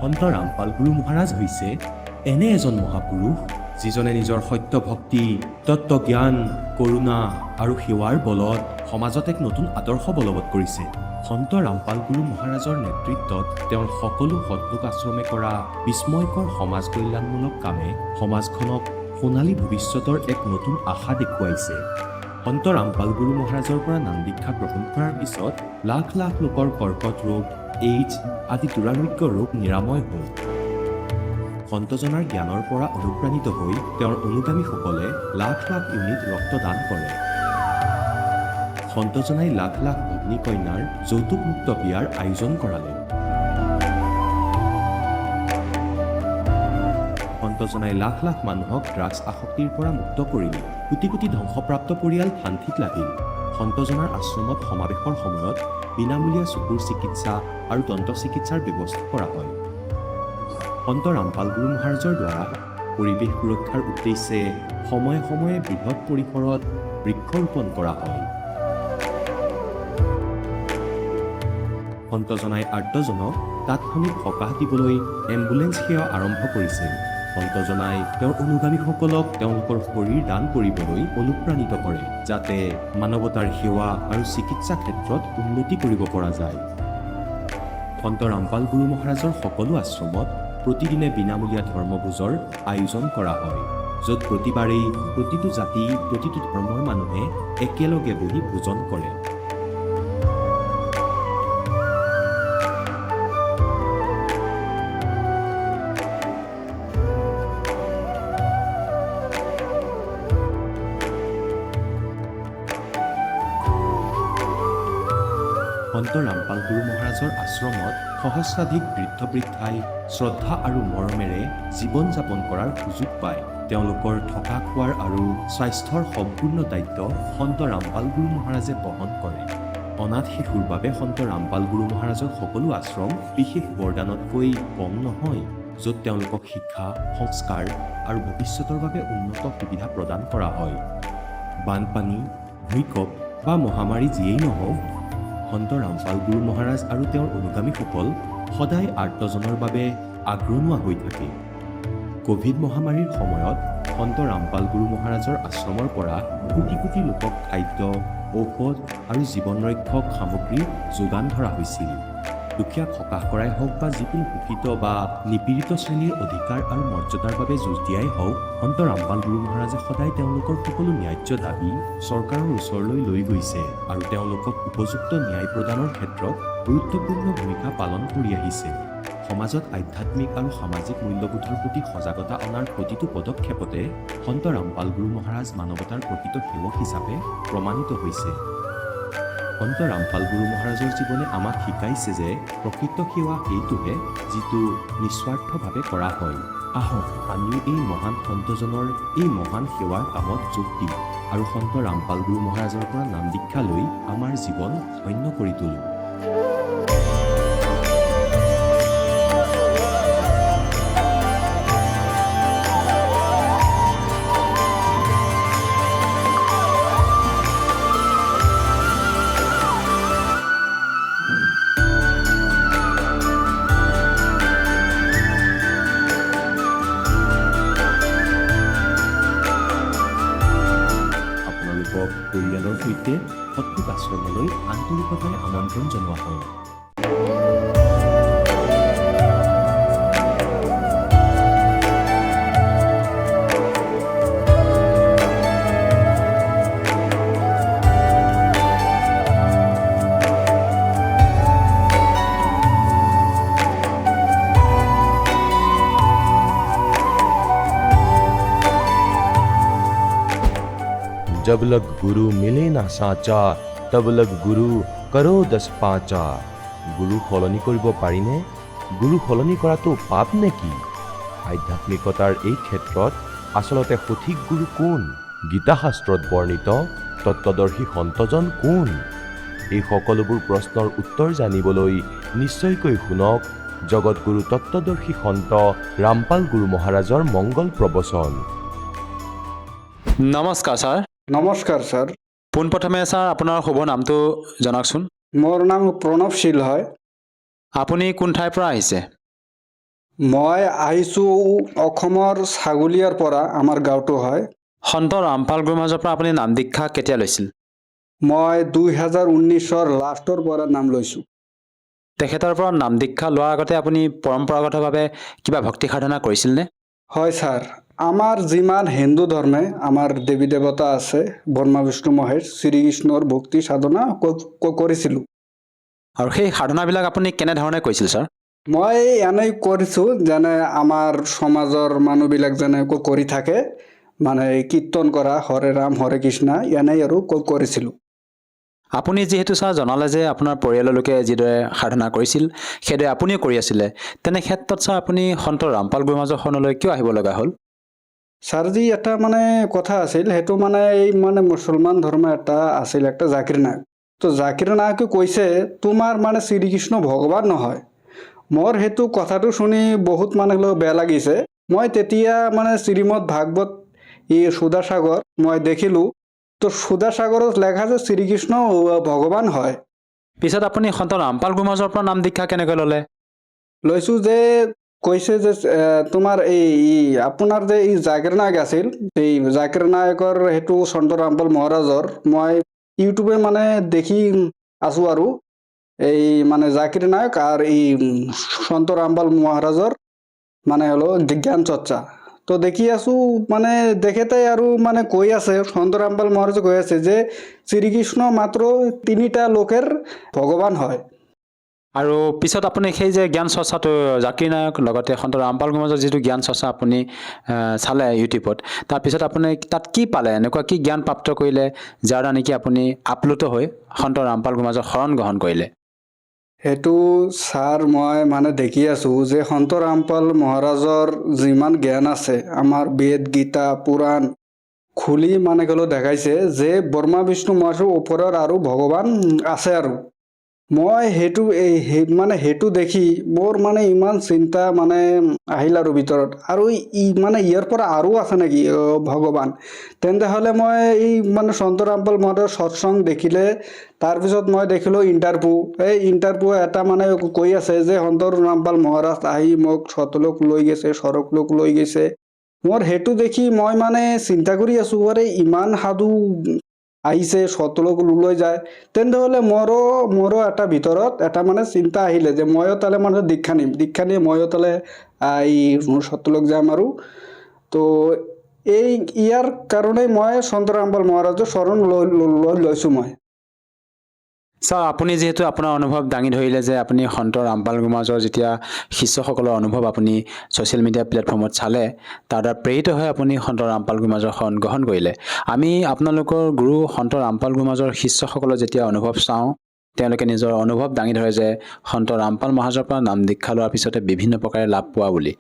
সন্ত ৰামপাল গুৰু মহাৰাজ হৈছে এনে এজন মহাপুৰুষ যিজনে নিজৰ সত্য ভক্তি, তত্ত্বজ্ঞান, কৰোণা আৰু সেৱাৰ বলত সমাজত এক নতুন আদৰ্শ বলবৎ কৰিছে। সন্ত ৰামপাল গুৰু মহাৰাজৰ নেতৃত্বত তেওঁৰ সকলো সৎলোক আশ্ৰমে কৰা বিস্ময়কৰ সমাজ কল্যাণমূলক কামে সমাজখনক সোণালী ভৱিষ্যতৰ এক নতুন আশা দেখুৱাইছে। সন্ত ৰামপাল গুৰু মহাৰাজৰ পৰা নাম দীক্ষা গ্ৰহণ কৰাৰ পিছত লাখ লাখ লোকৰ কৰ্কট ৰোগ, এইডছ আদি দুৰাৰোগ্য ৰোগ নিৰাময় হ'ল। সন্তজনাৰ জ্ঞানৰ পৰা অনুপ্ৰাণিত হৈ তেওঁৰ অনুগামীসকলে লাখ লাখ ইউনিট ৰক্তদান কৰে। সন্তজনাই লাখ লাখ ভগ্নী কন্যাৰ যৌতুকমুক্ত বিয়াৰ আয়োজন কৰালে। সন্তজনাই লাখ লাখ মানুহক ড্ৰাগছ আসক্তিৰ পৰা মুক্ত কৰিলে। কোটি কোটি ধ্বংসপ্ৰাপ্ত পৰিয়াল শান্তিত লাগিল। সন্তজনাৰ আশ্ৰমত সমাৱেশৰ সময়ত বিনামূলীয়া চকুৰ চিকিৎসা আৰু দন্ত চিকিৎসাৰ ব্যৱস্থা কৰা হয়। সন্ত ৰামপাল গুৰু মহাৰাজৰ দ্বাৰা পৰিৱেশ সুৰক্ষাৰ উদ্দেশ্যে সময়ে সময়ে বৃহৎ পৰিসৰত বৃক্ষৰোপণ কৰা হয়। সন্তজনাই আৰ্তজনক তাৎক্ষণিক সকাহ দিবলৈ এম্বুলেন্স সেৱা আৰম্ভ কৰিছিল। সন্তজনাই তেওঁৰ অনুগামীসকলক তেওঁলোকৰ শৰীৰ দান কৰিবলৈ অনুপ্ৰাণিত কৰে, যাতে মানৱতাৰ সেৱা আৰু চিকিৎসা ক্ষেত্ৰত উন্নতি কৰিব পৰা যায়। সন্ত ৰামপাল গুৰু মহাৰাজৰ সকলো আশ্ৰমত প্ৰতিদিনে বিনামূলীয়া ধৰ্মভোজৰ আয়োজন কৰা হয়, য'ত প্ৰতিবাৰেই প্ৰতিটো জাতি, প্ৰতিটো ধৰ্মৰ মানুহে একেলগে বহি ভোজন কৰে। সন্ত ৰামপাল গুৰু মহাৰাজৰ আশ্ৰমত সহস্ৰাধিক বৃদ্ধ বৃদ্ধাই শ্ৰদ্ধা আৰু মৰমেৰে জীৱন যাপন কৰাৰ সুযোগ পায়। তেওঁলোকৰ থকা খোৱাৰ আৰু স্বাস্থ্যৰ সম্পূৰ্ণ দায়িত্ব সন্ত ৰামপাল গুৰু মহাৰাজে বহন কৰে। অনাথ শিশুৰ বাবে সন্ত ৰামপাল গুৰু মহাৰাজৰ সকলো আশ্ৰম বিশেষ বৰদানতকৈ কম নহয়, য'ত তেওঁলোকক শিক্ষা, সংস্কাৰ আৰু ভৱিষ্যতৰ বাবে উন্নত সুবিধা প্ৰদান কৰা হয়। বানপানী, ভূমিকম্প বা মহামাৰী যিয়েই নহওক, সন্ত ৰামপাল গুৰু মহাৰাজ আৰু তেওঁৰ অনুগামীসকল সদায় আৰ্তজনৰ বাবে আগৰণুৱা হৈ থাকে। কোভিড মহামাৰীৰ সময়ত সন্ত ৰামপাল গুৰু মহাৰাজৰ আশ্ৰমৰ পৰা কোটি কোটি লোকক খাদ্য, ঔষধ আৰু জীৱন ৰক্ষক সামগ্ৰী যোগান ধৰা হৈছিল। দুখীয়াক সকাহ কৰাই হওক বা যিকোনো শোষিত বা নিপীড়িত শ্ৰেণীৰ অধিকাৰ আৰু মৰ্যাদাৰ বাবে যুঁজ দিয়াই হওক, সন্ত ৰামপাল গুৰু মহাৰাজে সদায় তেওঁলোকৰ সকলো ন্যায্য দাবী চৰকাৰৰ ওচৰলৈ লৈ গৈছে আৰু তেওঁলোকক উপযুক্ত ন্যায় প্ৰদানৰ ক্ষেত্ৰত গুৰুত্বপূৰ্ণ ভূমিকা পালন কৰি আহিছে। সমাজত আধ্যাত্মিক আৰু সামাজিক মূল্যবোধৰ প্ৰতি সজাগতা অনাৰ প্ৰতিটো পদক্ষেপতে সন্ত ৰামপাল গুৰু মহাৰাজ মানৱতাৰ প্ৰকৃত সেৱক হিচাপে প্ৰমাণিত হৈছে। সন্ত ৰামপাল গুৰু মহাৰাজৰ জীৱনে আমাক শিকাইছে যে প্ৰকৃত সেৱা সেইটোহে যিটো নিস্বাৰ্থভাৱে কৰা হয়। আহক আমিও এই মহান সন্তজনৰ এই মহান সেৱাৰ কামত যোগ দিম আৰু সন্ত ৰামপাল গুৰু মহাৰাজৰ পৰা নাম দীক্ষা লৈ আমাৰ জীৱন ধন্য কৰি তোলোঁ। পৰিয়ালৰ সৈতে সৎলোক আশ্ৰমলৈ আন্তৰিকতাৰে আমন্ত্ৰণ জনোৱা হয়। जब लग गुरु मिले ना साचा, तब लग गुरु करो 10 पाँचा। গুৰু সলনি কৰিব পাৰিনে? গুৰু সলনি কৰাটো পাপ নেকি? আধ্যাত্মিকতাৰ এই ক্ষেত্ৰত আচলতে সঠিক গুৰু কোন? গীতাশাস্ত্ৰত বৰ্ণিত তত্ত্বদৰ্শী সন্তজন কোন? এই সকলোবোৰ প্ৰশ্নৰ উত্তৰ জানিবলৈ নিশ্চয়কৈ শুনক জগতগুৰু তত্ত্বদৰ্শী সন্ত ৰামপাল গুৰু মহাৰাজৰ মংগল প্ৰবচন। নমস্কাৰ ছাৰ। নমস্কাৰ ছাৰ। পোনপ্ৰথমে ছাৰ আপোনাৰ শুভ নামটো জনাওকচোন। মোৰ নাম প্ৰণৱ শীল হয়। আপুনি কোন ঠাইৰ পৰা আহিছে? মই আহিছোঁ অসমৰ ছাগলীয়াৰ পৰা, আমাৰ গাঁৱটো হয়। সন্ত ৰামপাল গুৰুৰ মাজৰ পৰা আপুনি নাম দীক্ষা কেতিয়া লৈছিল? মই 2019-ৰ লাষ্টৰ পৰা নাম লৈছোঁ। তেখেতৰ পৰা নাম দীক্ষা লোৱাৰ আগতে আপুনি পৰম্পৰাগতভাৱে কিবা ভক্তি সাধনা কৰিছিলনে? হয় ছাৰ, আমাৰ যিমান হিন্দু ধৰ্মে আমাৰ দেৱী দেৱতা আছে, ব্ৰহ্মা বিষ্ণু মহেশ, শ্ৰীকৃষ্ণৰ ভক্তি সাধনা কৰিছিলোঁ। আৰু সেই সাধনাবিলাক আপুনি কেনেধৰণে কৰিছিল ছাৰ? মই এনেই কৰিছোঁ, যেনে আমাৰ সমাজৰ মানুহবিলাক যেনে কৰি থাকে, মানে কীৰ্তন কৰা, হৰে ৰাম হৰে কৃষ্ণ, এনেই আৰু কৰিছিলোঁ। আপুনি যিহেতু ছাৰ জনালে যে আপোনাৰ পৰিয়ালৰ লোকে যিদৰে সাধনা কৰিছিল সেইদৰে আপুনিও কৰি আছিলে, তেনে ক্ষেত্ৰত ছাৰ আপুনি সন্ত ৰামপাল গুৰুৰ মাজৰ শৰণলৈ কিয় আহিব লগা হ'ল? ছাৰজি, এটা মানে কথা আছিল, সেইটো মানে এই মানে মুছলমান ধৰ্ম এটা আছিল, একটা জাকিৰ নায়ক। তো জাকিৰ নায়কে কৈছে তোমাৰ মানে শ্ৰীকৃষ্ণ ভগৱান নহয়। মোৰ সেইটো কথাটো শুনি বহুত মানে বেয়া লাগিছে। মই তেতিয়া মানে শ্ৰীমদ ভাগৱত সুধাসাগৰ মই দেখিলোঁ। তো সুধাসাগৰত লেখা যে শ্ৰীকৃষ্ণ ভগৱান হয়। পিছত আপুনি সন্ত ৰামপাল গুৰুৰ মাজৰ পৰা নাম দীক্ষা কেনেকৈ ল'লে? লৈছোঁ যে কৈছে যে তোমাৰ আপোনাৰ যে এই জাকিৰ নায়ক আছিল, এই জাকিৰ নায়কৰ সেইটো সন্ত ৰামপাল মহাৰাজৰ মই ইউটিউবে মানে দেখি আছোঁ আৰু এই মানে জাকিৰ নায়ক আৰু এই সন্ত ৰামপাল মহাৰাজৰ মানে হলো জ্ঞান চৰ্চা। তো দেখি আছোঁ মানে তেখেতে আৰু মানে কৈ আছে, সন্ত ৰামপাল মহাৰাজে কৈ আছে যে শ্ৰীকৃষ্ণ মাত্ৰ 3টা লোকেৰ ভগৱান হয়। আৰু পিছত আপুনি সেই যে জ্ঞান চৰ্চাটো জাকিৰ নায়ক লগতে সন্ত ৰামপাল গুৰুৰ মাজৰ যিটো জ্ঞান চৰ্চা আপুনি চালে ইউটিউবত, তাৰপিছত আপুনি তাত কি পালে, এনেকুৱা কি জ্ঞান প্ৰাপ্ত কৰিলে যাৰ দ্বাৰা নেকি আপুনি আপ্লুত হৈ সন্ত ৰামপাল গুৰুৰ মাজৰ শৰণ গ্ৰহণ কৰিলে? সেইটো ছাৰ মই মানে দেখি আছোঁ যে সন্ত ৰামপাল মহাৰাজৰ যিমান জ্ঞান আছে, আমাৰ বেদ গীতা পুৰাণ খুলি মানে গ'লেও দেখাইছে যে ব্ৰহ্মা বিষ্ণু মহেশৰ ওপৰত আৰু ভগৱান আছে। আৰু মই মানে সেইটো দেখি মোৰ মানে ইমান চিন্তা মানে আহিল আৰু ভিতৰত, আৰু মানে ইয়াৰ পৰা আৰু আছে নেকি ভগৱান? তেন্তে হ'লে মই এই মানে সন্ত ৰামপাল মহাৰাজৰ সৎসংগ দেখিলে, তাৰপিছত মই দেখিলোঁ ইণ্টাৰভিউ এটা মানে কৈ আছে যে সন্ত ৰামপাল মহাৰাজ আহি মোক সতলোক লৈ গৈছে, স্বৰ্গলোক লৈ গৈছে। মোৰ সেইটো দেখি মই মানে চিন্তা কৰি আছোঁ, আৰে ইমান সাধু আহিছে সতলোক লৈ যায়, তেন্তে হ'লে মোৰো এটা ভিতৰত এটা মানে চিন্তা আহিলে যে ময়ো তালে মানে দীক্ষা নিয়ে ময়ো তালে এই সতলোক যাম। আৰু তো ইয়াৰ কাৰণেই মই সন্ত ৰামপাল মহাৰাজৰ শৰণ লৈছোঁ মই। ছাৰ, আপুনি যিহেতু আপোনাৰ অনুভৱ দাঙি ধৰিলে যে আপুনি সন্ত ৰামপাল গুৰুৰ মাজৰ যেতিয়া শিষ্যসকলৰ অনুভৱ আপুনি ছ'চিয়েল মিডিয়া প্লেটফৰ্মত চালে, তাৰ দ্বাৰা প্ৰেৰিত হৈ আপুনি সন্ত ৰামপাল গুৰুৰ মাজৰ শৰণ গ্ৰহণ কৰিলে। আমি আপোনালোকৰ গুৰু সন্ত ৰামপাল গুৰুৰ মাজৰ শিষ্যসকলৰ যেতিয়া অনুভৱ চাওঁ, তেওঁলোকে নিজৰ অনুভৱ দাঙি ধৰে যে সন্ত ৰামপাল মহাৰাজৰ পৰা নাম দীক্ষা লোৱাৰ পিছতে বিভিন্ন প্ৰকাৰে লাভ পোৱা বুলি।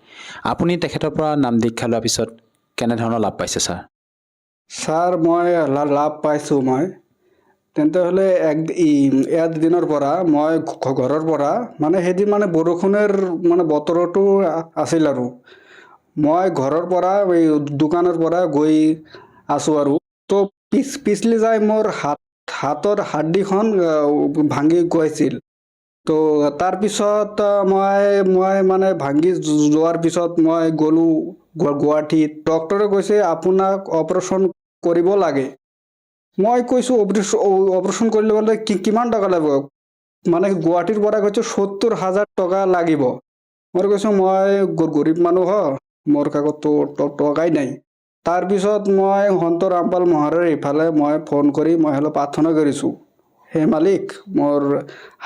আপুনি তেখেতৰ পৰা নাম দীক্ষা লোৱাৰ পিছত কেনেধৰণৰ লাভ পাইছে ছাৰ? ছাৰ, মই লাভ পাইছোঁ মই। তেন্তে হ'লে এক দিনৰ পৰা মই ঘৰৰ পৰা মানে সেইদিন মানে বৰষুণৰ মানে বতৰটো আছিল, আৰু মই ঘৰৰ পৰা এই দোকানৰ পৰা গৈ আছোঁ, আৰু তো পিছলি যাই মোৰ হাতৰ হাড্ডিখন ভাঙি গৈছিল। তো তাৰপিছত মই মানে ভাঙি যোৱাৰ পিছত মই গ'লোঁ গুৱাহাটীত। ডক্টৰে কৈছে আপোনাক অপাৰেশ্যন কৰিব লাগে। মই কৈছোঁ অপাৰেশ্যন কৰিলে বোলে কিমান টকা লাগিব? মানে গুৱাহাটীৰ পৰা কৈছোঁ 70,000 টকা লাগিব। মই কৈছোঁ মই গৰীব মানুহ মোৰ কাকতো টকাই নাই। তাৰপিছত মই সন্ত ৰামপাল মহাৰাজৰ ইফালে মই ফোন কৰি মই প্ৰাৰ্থনা কৰিছোঁ, হে মালিক, মোৰ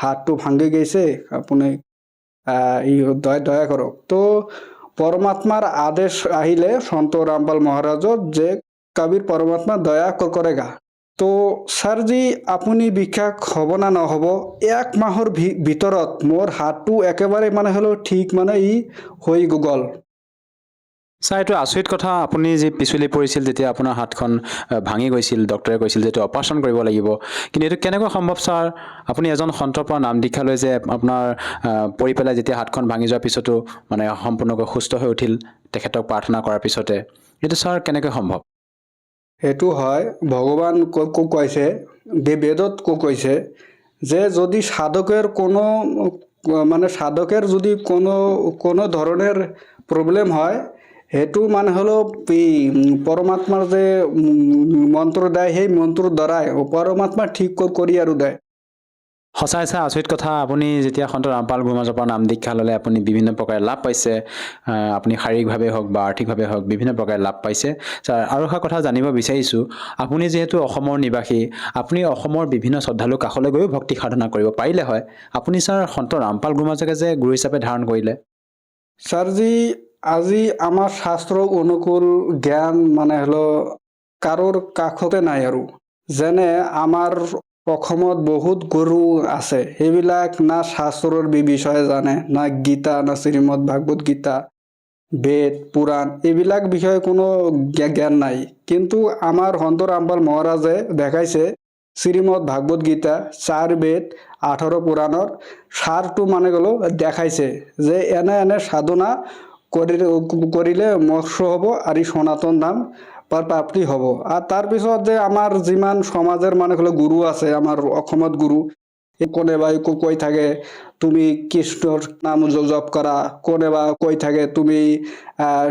হাতটো ভাঙি গৈছে, আপুনি দয়া কৰক। তো পৰমাত্মাৰ আদেশ আহিলে সন্ত ৰামপাল মহাৰাজত যে কবিৰ পৰমাত্মা দয়া কৰেগা। তো ছাৰজি, আপুনি বিশ্বাস হ'ব না নহ'ব, 1 মাহৰ ভিতৰত মোৰ হাতটো একেবাৰে মানে ঠিক মানে হৈ গ'ল। ছাৰ, এইটো আচৰিত কথা। আপুনি যি পিছলি পৰিছিল, যেতিয়া আপোনাৰ হাতখন ভাঙি গৈছিল, ডক্টৰে কৈছিল যে এইটো অপাৰেশ্যন কৰিব লাগিব, কিন্তু এইটো কেনেকৈ সম্ভৱ ছাৰ? আপুনি এজন সন্তৰ পৰা নাম দীক্ষা লৈ যে আপোনাৰ পৰি পেলাই যেতিয়া হাতখন ভাঙি যোৱাৰ পিছতো মানে সম্পূৰ্ণকৈ সুস্থ হৈ উঠিল তেখেতক প্ৰাৰ্থনা কৰাৰ পিছতে, এইটো ছাৰ কেনেকৈ সম্ভৱ? সেইটো হয়, ভগৱান কৈছে, বেদত কৈছে যে যদি সাধকেৰ কোনো মানে সাধকেৰ যদি কোনো ধৰনেৰ প্ৰব্লেম হয় সেইটো মানে হলো পৰমাত্মাৰ যে মন্ত্ৰ দেয় সেই মন্ত্ৰৰ দ্বাৰাই পৰমাত্মা ঠিক কৰি আৰু দেয়। সঁচাই চাই আচৰিত কথা, আপুনি যেতিয়া সন্ত ৰামপাল গুৰুমাজৰ পৰা নাম দীক্ষা ল'লে আপুনি বিভিন্ন প্ৰকাৰে লাভ পাইছে। আপুনি শাৰীৰিকভাৱে হওক বা আৰ্থিকভাৱে হওক বিভিন্ন প্ৰকাৰে লাভ পাইছে। ছাৰ, আৰু এটা কথা জানিব বিচাৰিছোঁ, আপুনি যিহেতু অসমৰ নিবাসী, আপুনি অসমৰ বিভিন্ন শ্ৰদ্ধালুৰ কাষলৈ গৈও ভক্তি সাধনা কৰিব পাৰিলে হয়। আপুনি ছাৰ সন্ত ৰামপাল গুৰুমাজকে যে গুৰু হিচাপে ধাৰণ কৰিলে। ছাৰজি, আজি আমাৰ শাস্ত্ৰ অনুকূল জ্ঞান মানে হলো কাৰোৰ কাষতে নাই আৰু। যেনে আমাৰ অসমত বহুত গুৰু আছে, সেইবিলাক না শাস্ত্ৰৰ বিষয়ে জানে, না গীতা, না শ্ৰীমদ ভাগৱত গীতা, বেদ, পুৰাণ এইবিলাক বিষয়ে কোনো জ্ঞান নাই। কিন্তু আমাৰ সন্ত ৰামপাল মহাৰাজে দেখাইছে শ্ৰীমদ ভাগৱত গীতা, 4 বেদ, 18 পুৰাণৰ সাৰটো মানে গ'লো দেখাইছে যে এনে সাধনা কৰিলে মোক্ষ হ'ব আৰু সনাতন ধাম প্ৰাপ্তি হ'ব। আৰু তাৰপিছত যে আমাৰ যিমান সমাজৰ মানে হলো গুৰু আছে, আমাৰ অসমত গুৰু কোনোবাই কৈ থাকে তুমি কৃষ্ণৰ নাম জপ কৰা, কোনোবা কৈ থাকে তুমি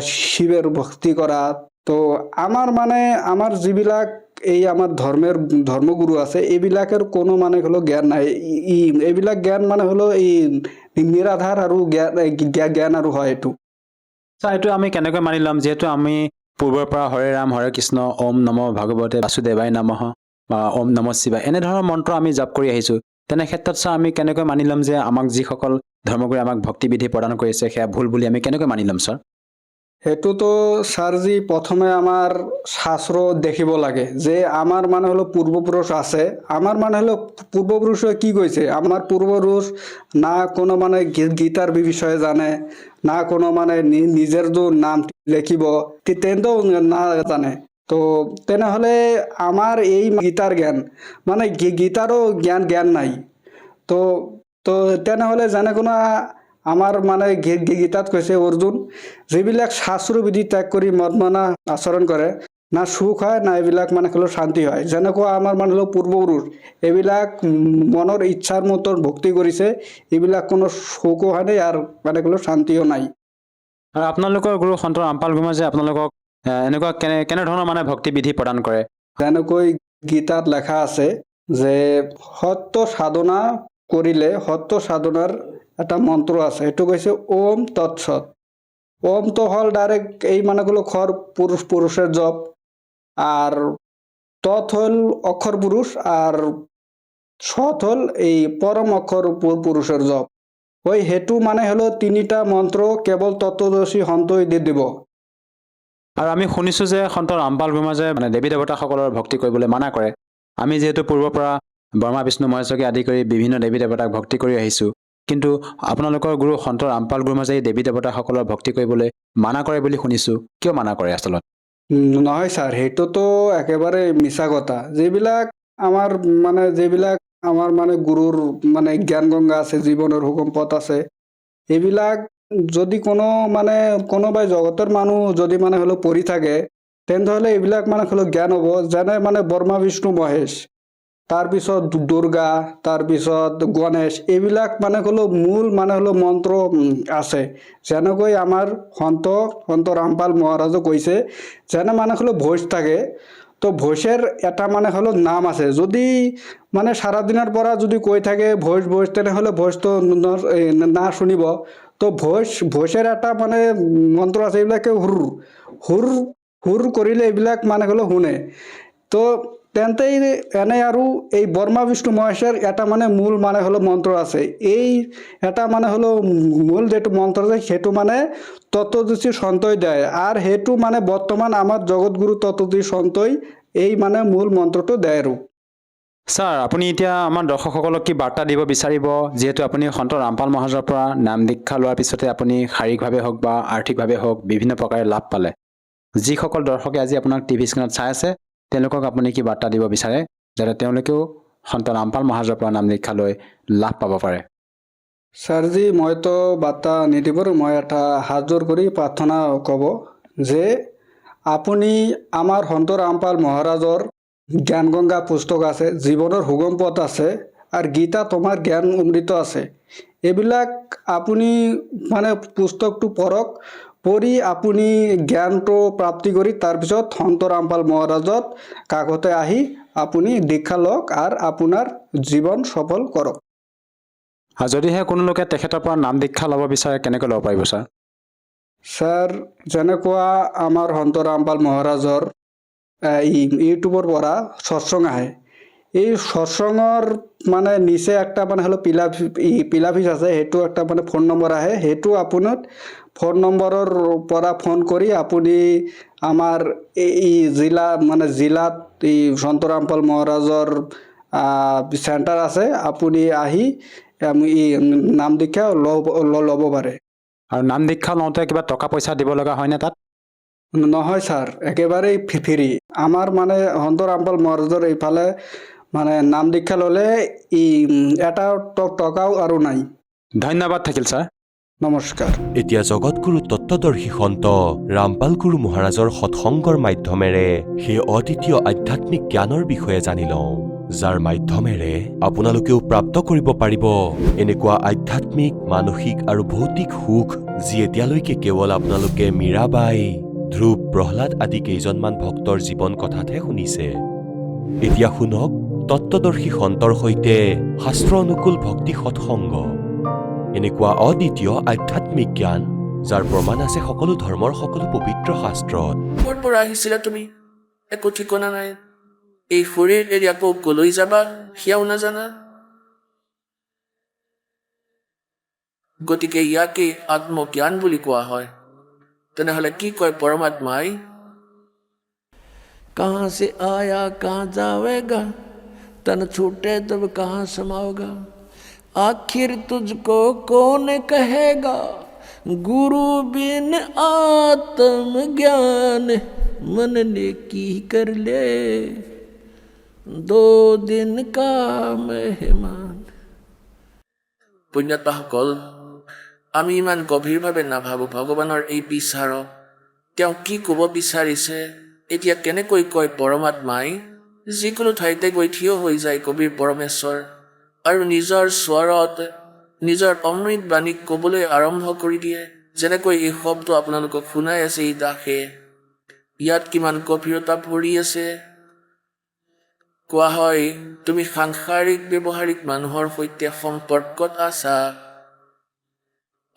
শিৱেৰ ভক্তি কৰা। তো আমাৰ যিবিলাক এই আমাৰ ধৰ্মগুৰু আছে এইবিলাকৰ কোনো মানে হলো জ্ঞান নাই। এইবিলাক জ্ঞান মানে হলো এই নিৰাধাৰ আৰু জ্ঞান আৰু হয় এইটো। ছাৰ, এইটো আমি কেনেকৈ মানি ল'ম, যিহেতু আমি পূৰ্বৰ পৰা হৰে ৰাম হৰে কৃষ্ণ, ওম নম ভাগৱতে বাসুদেৱায় নমঃ বা ওম নম শিৱায় এনেধৰণৰ মন্ত্ৰ আমি জাপ কৰি আহিছোঁ। তেনে ক্ষেত্ৰত ছাৰ আমি কেনেকৈ মানি ল'ম যে আমাক যিসকল ধৰ্মগুৰুৱে আমাক ভক্তিবিধি প্ৰদান কৰিছে সেয়া ভুল বুলি আমি কেনেকৈ মানি ল'ম ছাৰ? সেইটোতো ছাৰজি প্ৰথমে আমাৰ শাস্ত্ৰ দেখিব লাগে যে আমাৰ মানে হলো পূৰ্বপুৰুষ আছে। আমাৰ মানে হলো পূৰ্বপুৰুষে কি কৈছে, আমাৰ পূৰ্বপুৰুষ না কোনো মানে গীতাৰ বিষয়ে জানে, না কোনো মানে নিজের যে নাম লিখিব তেন্তেও না জানে। তো তেনেহলে আমার এই গীতার জ্ঞান মানে গীতারও জ্ঞান নাই। তো তো তেনেহলে যেনে কোনো আমাৰ মানে গীতাত কৈছে অৰ্জুন, যিবিলাক শাস্ত্ৰ বিধি ত্যাগ কৰি মদমানা আচৰণ কৰে না সুখ হয় না এইবিলাক মানে হলো শান্তি হয়। যেনেকুৱা আমাৰ মানে হলো পূৰ্বপুৰুষ এইবিলাক মনৰ ইচ্ছাৰ মতো ভক্তি কৰিছে, এইবিলাক কোনো সুখো হয় নাই আৰু মানে হলো শান্তিও নাই। আৰু আপোনালোকৰ গুৰু সন্ত ৰামপাল গুৰুমাজে আপোনালোকক এনেকুৱা কেনেধৰণৰ মানে ভক্তিবিধি প্ৰদান কৰে? যেনেকৈ গীতাত লেখা আছে যে সত্য সাধনা কৰিলে সত্য সাধনাৰ এটা মন্ত্ৰ আছে, সেইটো কৈছে ওম তৎসৎ। ওমটো হল ডাইরেক্ট এই মানে গুলো পুরুষের জপ, আর তৎ হল অক্ষর পুরুষ, আর সৎ হল এই পরম অক্ষর পুরুষের জপ। ওই হেতু মানে হলো 3টা মন্ত্র কেবল তত্ত্বদর্শী সন্তই দিব। আৰু আমি শুনিছোঁ যে সন্ত ৰামপাল গুৰুমাজে মানে দেৱী দেৱতাসকলৰ ভক্তি কৰিবলৈ মানা কৰে। আমি যিহেতু পূৰ্বৰ পৰা ব্ৰহ্মা বিষ্ণু মহেশকে আদি কৰি বিভিন্ন দেৱী দেৱতাক ভক্তি কৰি আহিছোঁ, কিন্তু আপোনালোকৰ গুৰু সন্ত ৰামপাল গুৰুমাজে এই দেৱী দেৱতাসকলৰ ভক্তি কৰিবলৈ মানা কৰে বুলি শুনিছোঁ। কিয় মানা কৰে আচলত? নহয় ছাৰ, সেইটোতো একেবাৰে মিছা কথা। যিবিলাক আমাৰ মানে গুৰুৰ মানে জ্ঞান গংগা আছে, জীৱনৰ হুকুম পথ আছে, এইবিলাক যদি কোনোবাই জগতৰ মানুহ যদি মানে হলো পঢ়ি থাকে তেন্তে এইবিলাক মানে হলো জ্ঞান হ'ব। যেনে মানে ব্ৰহ্মা বিষ্ণু মহেশ, তাৰপিছত দুৰ্গা, তাৰপিছত গণেশ, এইবিলাক মানে হলো মূল মানে হলো মন্ত্ৰ আছে। যেনেকৈ আমাৰ সন্ত ৰামপাল মহাৰাজে কৈছে, যেনে মানে হলো ভোজ থাকে, তো ভোজেৰ এটা মানে হলো নাম আছে। যদি মানে সাৰাদিনেৰ পৰা যদি কৈ থাকে ভোজ তেনেহলে ভোজ তো না শুনিব। তো ভোজের এটা মানে মন্ত্ৰ আছে, এইবিলাকে হুৰ কৰিলে এইবিলাক মানে হলো শুনে। তো তেন্তে এনে আৰু এই ব্ৰহ্মা বিষ্ণু মহেশেৰ এটা মানে মূল মানে হলো মন্ত্ৰ আছে। এই এটা মানে হলো মূল যেটো মন্ত্ৰ আছে সেইটো মানে তত্ত্বদৰ্শী সন্তই দেয়, আৰ সেইটো মানে বৰ্তমান আমাৰ জগৎগুৰু তত্ত্বদৰ্শী সন্তই এই মানে মূল মন্ত্ৰটো দেয় আৰু। ছাৰ, আপুনি এতিয়া আমাৰ দৰ্শকসকলক কি বাৰ্তা দিব বিচাৰিব, যিহেতু আপুনি সন্ত ৰামপাল মহাৰাজৰ পৰা নাম দীক্ষা লোৱাৰ পিছতে আপুনি শাৰীৰিকভাৱে হওক বা আৰ্থিকভাৱে হওক বিভিন্ন প্ৰকাৰে লাভ পালে। যিসকল দৰ্শকে আজি আপোনাক টিভি স্ক্ৰীণত চাই আছে তেওঁলোকক আপুনি কি বাৰ্তা দিব বিচাৰে, যাতে তেওঁলোকেও সন্ত ৰামপাল মহাৰাজৰ পৰা নাম দীক্ষা লৈ লাভ পাব পাৰে? ছাৰজি, মইতো বাৰ্তা নিদিবৰ, মই এটা হাত জোৰ কৰি প্ৰাৰ্থনা ক'ব যে আপুনি আমাৰ সন্ত ৰামপাল মহাৰাজৰ জ্ঞান গংগা পুস্তক আছে, জীৱনৰ হুকুম পথ আছে, আর গীতা তোমার জ্ঞান অমৃত আছে, এইবিলাক আপুনি মানে পুস্তকটো পঢ়ক, পঢ়ি আপুনি জ্ঞানটো প্ৰাপ্তি কৰি তাৰপিছত সন্ত ৰামপাল মহাৰাজত কাষতে আহি আপুনি দীক্ষা লওক আৰু আপোনাৰ জীৱন সফল কৰক। আৰু যদিহে কোনো লোকে তেখেতৰ পৰা নাম দীক্ষা ল'ব বিচাৰে কেনেকৈ ল'ব পাৰিব ছাৰ? ছাৰ, যেনেকুৱা আমাৰ সন্ত ৰামপাল মহাৰাজৰ ইউটিউবৰ পৰা সৎসং আহে, এই সৎসঙৰ মানে নিচে একটা মানে হলো পিলাফিজ আছে, সেইটো একটা মানে ফোন নম্বৰ আহে, সেইটো আপোনাৰ ফোন নম্বৰৰ পৰা ফোন কৰি আপুনি আমাৰ এই জিলাত এই সন্ত ৰামপাল মহাৰাজৰ চেণ্টাৰ আছে, আপুনি আহি নাম দীক্ষা ল'ব পাৰে। আৰু নাম দীক্ষা লওঁতে কিবা টকা পইচা দিব লগা হয়নে তাত? নহয় ছাৰ, একেবাৰেই ফ্ৰী। আমাৰ মানে সন্ত ৰামপাল মহাৰাজৰ এইফালে মানে নাম দীক্ষা ল'লে এটা টকাও আৰু নাই। ধন্যবাদ থাকিল ছাৰ। নমস্কাৰ। এতিয়া জগতগুৰু তত্ত্বদৰ্শী সন্ত ৰামপাল গুৰু মহাৰাজৰ সৎসংগৰ মাধ্যমেৰে সেই অদ্বিতীয় আধ্যাত্মিক জ্ঞানৰ বিষয়ে জানি লওঁ, যাৰ মাধ্যমেৰে আপোনালোকেও প্ৰাপ্ত কৰিব পাৰিব এনেকুৱা আধ্যাত্মিক, মানসিক আৰু ভৌতিক সুখ যি এতিয়ালৈকে কেৱল আপোনালোকে মীৰাবাই, ধ্ৰুৱ, প্ৰহ্লাদ আদি কেইজনমান ভক্তৰ জীৱন কথাতহে শুনিছে। এতিয়া শুনক তত্ত্বদৰ্শী সন্তৰ সৈতে শাস্ত্ৰ অনুকূল ভক্তি সৎসংগ, এনেকুৱা অদ্বিতীয় আধ্যাত্মিক জ্ঞান যাৰ প্ৰমাণ আছে সকলো ধৰ্মৰ সকলো পবিত্ৰ শাস্ত্ৰত। ক'ৰ পৰা আহিছিলা তুমি? একো ঠিকনা নাই। এই শৰীৰ এৰি আকৌ কলৈ যাবা সেয়াও নাজানা। গতিকে ইয়াকে আত্মজ্ঞান বুলি কোৱা হয়। তেনেহ'লে কি কয় পৰমাত্মাই? कहाँ से आया कहाँ जावेगा, तन छूटे तब कहाँ समाओगा, आखिर तुझको कौन कहेगा, गुरु बिन आत्म ज्ञान, मन ने की कर ले 2 दिन का मेहमान। পুণ্যাত্মাসকল, আমি ইমান গভীৰভাৱে নাভাবোঁ ভগৱানৰ এই বিচাৰক। তেওঁ কি ক'ব বিচাৰিছে, এতিয়া কেনেকৈ কয় পৰমাত্মাই? যিকোনো ঠাইতে গৈ থিয় হৈ যায় কবিৰ পৰমেশ্বৰ আৰু নিজৰ স্বৰত নিজৰ অমৃত বাণীক ক'বলৈ আৰম্ভ কৰি দিয়ে। যেনেকৈ এই শব্দ আপোনালোকক শুনাই আছে এই দাসে, ইয়াত কিমান গভীৰতা ভৰি আছে। কোৱা হয় তুমি সাংসাৰিক ব্যৱহাৰিক মানুহৰ সৈতে সম্পৰ্কত আছা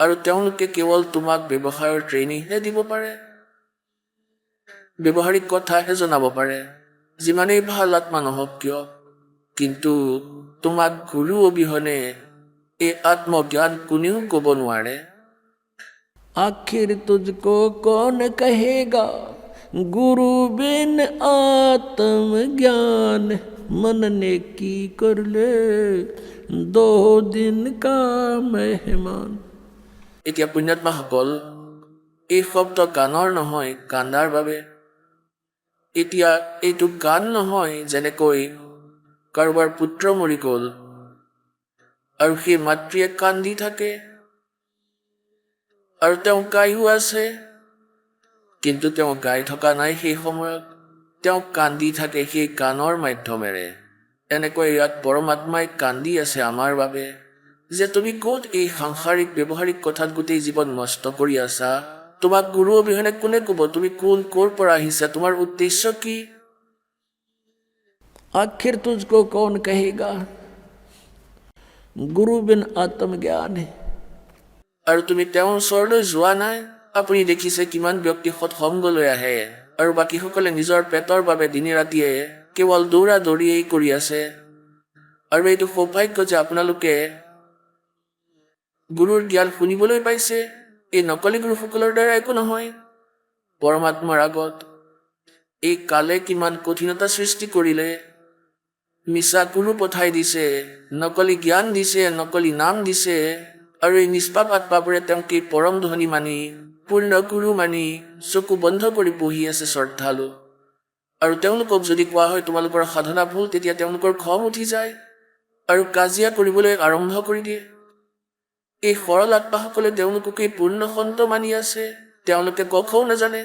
আৰু তেওঁলোকে কেৱল তোমাক ব্যৱসায়ৰ ট্ৰেইনিংহে দিব পাৰে, ব্যৱহাৰিক কথাহে জনাব পাৰে, যিমানেই ভাল আত্মা নহওক কিয়। কিন্তু তোমাক গুৰু অবিহনে এই আত্মজ্ঞান কোনেও ক'ব নোৱাৰে। आखिर तुझको कौन कहेगा, गुरु बिन आत्म ज्ञान, मन ने की कर ले 2 दिन का मेहमान। এতিয়া পুণ্যাত্মাসকল, এই শব্দ গানৰ নহয়, কান্দাৰ বাবে। এতিয়া এইটো গান নহয় যেনেকৈ কাৰোবাৰ পুত্ৰ মৰি গ'ল আৰু সেই মাতৃয়ে কান্দি থাকে আৰু তেওঁ গায়ো আছে, কিন্তু তেওঁ গাই থকা নাই সেই সময়ত, তেওঁ কান্দি থাকে সেই গানৰ মাধ্যমেৰে। এনেকৈ ইয়াত পৰমাত্মাই কান্দি আছে আমাৰ বাবে যে তুমি ক'ত এই সাংসাৰিক ব্যৱহাৰিক কথাত গোটেই জীৱন নষ্ট কৰি আছা। তোমাক গুৰু অবিহনে কোনে ক'ব তুমি ক'ৰ পৰা আহিছা, তোমাৰ উদ্দেশ্য কি? आखिर तुझको कौन कहेगा, गुरु बिन आत्म ज्ञान। আৰু তুমি তেওঁৰ ওচৰলৈ যোৱা নাই। আপুনি দেখিছে কিমান ব্যক্তি সৎসংগলৈ আহে আৰু বাকীসকলে নিজৰ পেটৰ বাবে দিনে ৰাতিয়ে কেৱল দৌৰা দৌৰিয়েই কৰি আছে। আৰু এইটো সৌভাগ্য যে আপোনালোকে গুৰুৰ জ্ঞান শুনিবলৈ পাইছে। এই নকলি গুৰুসকলৰ দ্বাৰা একো নহয়। পৰমাত্মাৰ আগত এই কালে কিমান কঠিনতা সৃষ্টি কৰিলে, মিছা গুৰু পঠাই দিছে, নকলি জ্ঞান দিছে, নকলি নাম দিছে, আৰু এই নিষ্পাপ আত্মাবোৰে তেওঁক এই পৰম ধনী মানি, পূৰ্ণ গুৰু মানি চকু বন্ধ কৰি বহি আছে শ্ৰদ্ধালু। আৰু তেওঁলোকক যদি কোৱা হয় তোমালোকৰ সাধনা ভুল, তেতিয়া তেওঁলোকৰ খং উঠি যায় আৰু কাজিয়া কৰিবলৈ আৰম্ভ কৰি দিয়ে। এই সৰল আত্মাসকলে তেওঁলোককে পূৰ্ণ সন্ত মানি আছে, তেওঁলোকে কখও নাজানে।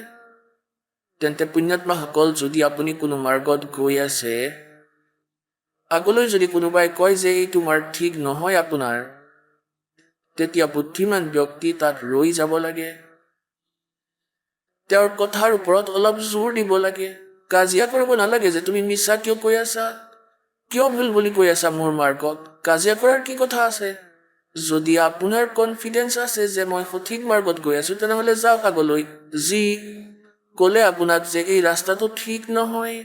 তেন্তে পুণ্যাত্মাসকল, যদি আপুনি কোনো মাৰ্গত গৈ আছে, আগলৈ যদি কোনোবাই কয় যে এইটো মাৰ্গ ঠিক নহয় আপোনাৰ, তেতিয়া বুদ্ধিমান ব্যক্তি তাত ৰৈ যাব লাগে। তেওঁৰ কথাৰ ওপৰত অলপ জোৰ দিব লাগে। কাজিয়া কৰিব নালাগে যে তুমি মিছা কিয় কৈ আছা, কিয় ভুল বুলি কৈ আছা মোৰ মাৰ্গত। কাজিয়া কৰাৰ কি কথা আছে? যদি আপোনাৰ কনফিডেন্স আছে যে মই সঠিক মাৰ্গত গৈ আছো, তেনেহ'লে যাওক আগলৈ। যি ক'লে আপোনাক যে এই ৰাস্তাটো ঠিক নহয়,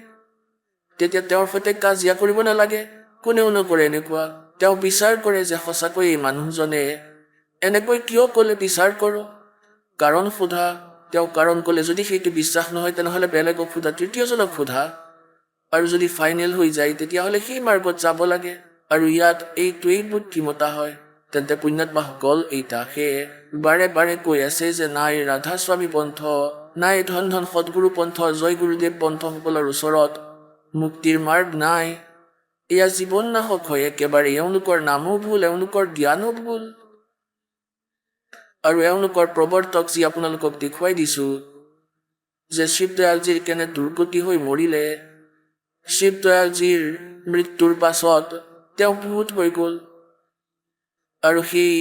তেতিয়া তেওঁৰ সৈতে কাজিয়া কৰিব নালাগে। কোনেও নকৰে এনেকুৱা। তেওঁ বিচাৰ কৰে যে সঁচাকৈ এই মানুহজনে এনেকৈ কিয় ক'লে, বিচাৰ কৰোঁ, কাৰণ সোধা। তেওঁ কাৰণ ক'লে যদি সেইটো বিশ্বাস নহয়, তেনেহ'লে বেলেগক সোধা, তৃতীয়জনক সোধা। আৰু যদি ফাইনেল হৈ যায়, তেতিয়াহ'লে সেই মাৰ্গত যাব লাগে। আৰু ইয়াত এইটোৱেই বুদ্ধিমতা হয়। তেন্তে পুণ্যাত্মাসকল এইটা সেয়ে বাৰে বাৰে কৈ আছে যে নাই ৰাধা স্বামী পন্থ, নাই ধন ধন সদগুৰু পন্থ, জয় গুৰুদেৱ পন্থসকলৰ ওচৰত মুক্তিৰ মাৰ্গ নাই। এয়া জীৱন নাশক হয় একেবাৰে। এওঁলোকৰ নামো ভুল, এওঁলোকৰ জ্ঞানো ভুল। আৰু এওঁলোকৰ প্ৰৱৰ্তক যি আপোনালোকক দেখুৱাই দিছো, যে শিৱদয়ালজীৰ কেনে দুৰ্গতি হৈ মৰিলে। শিৱদয়ালজীৰ মৃত্যুৰ পাছত তেওঁ ভূত হৈ গ'ল। আৰু সেই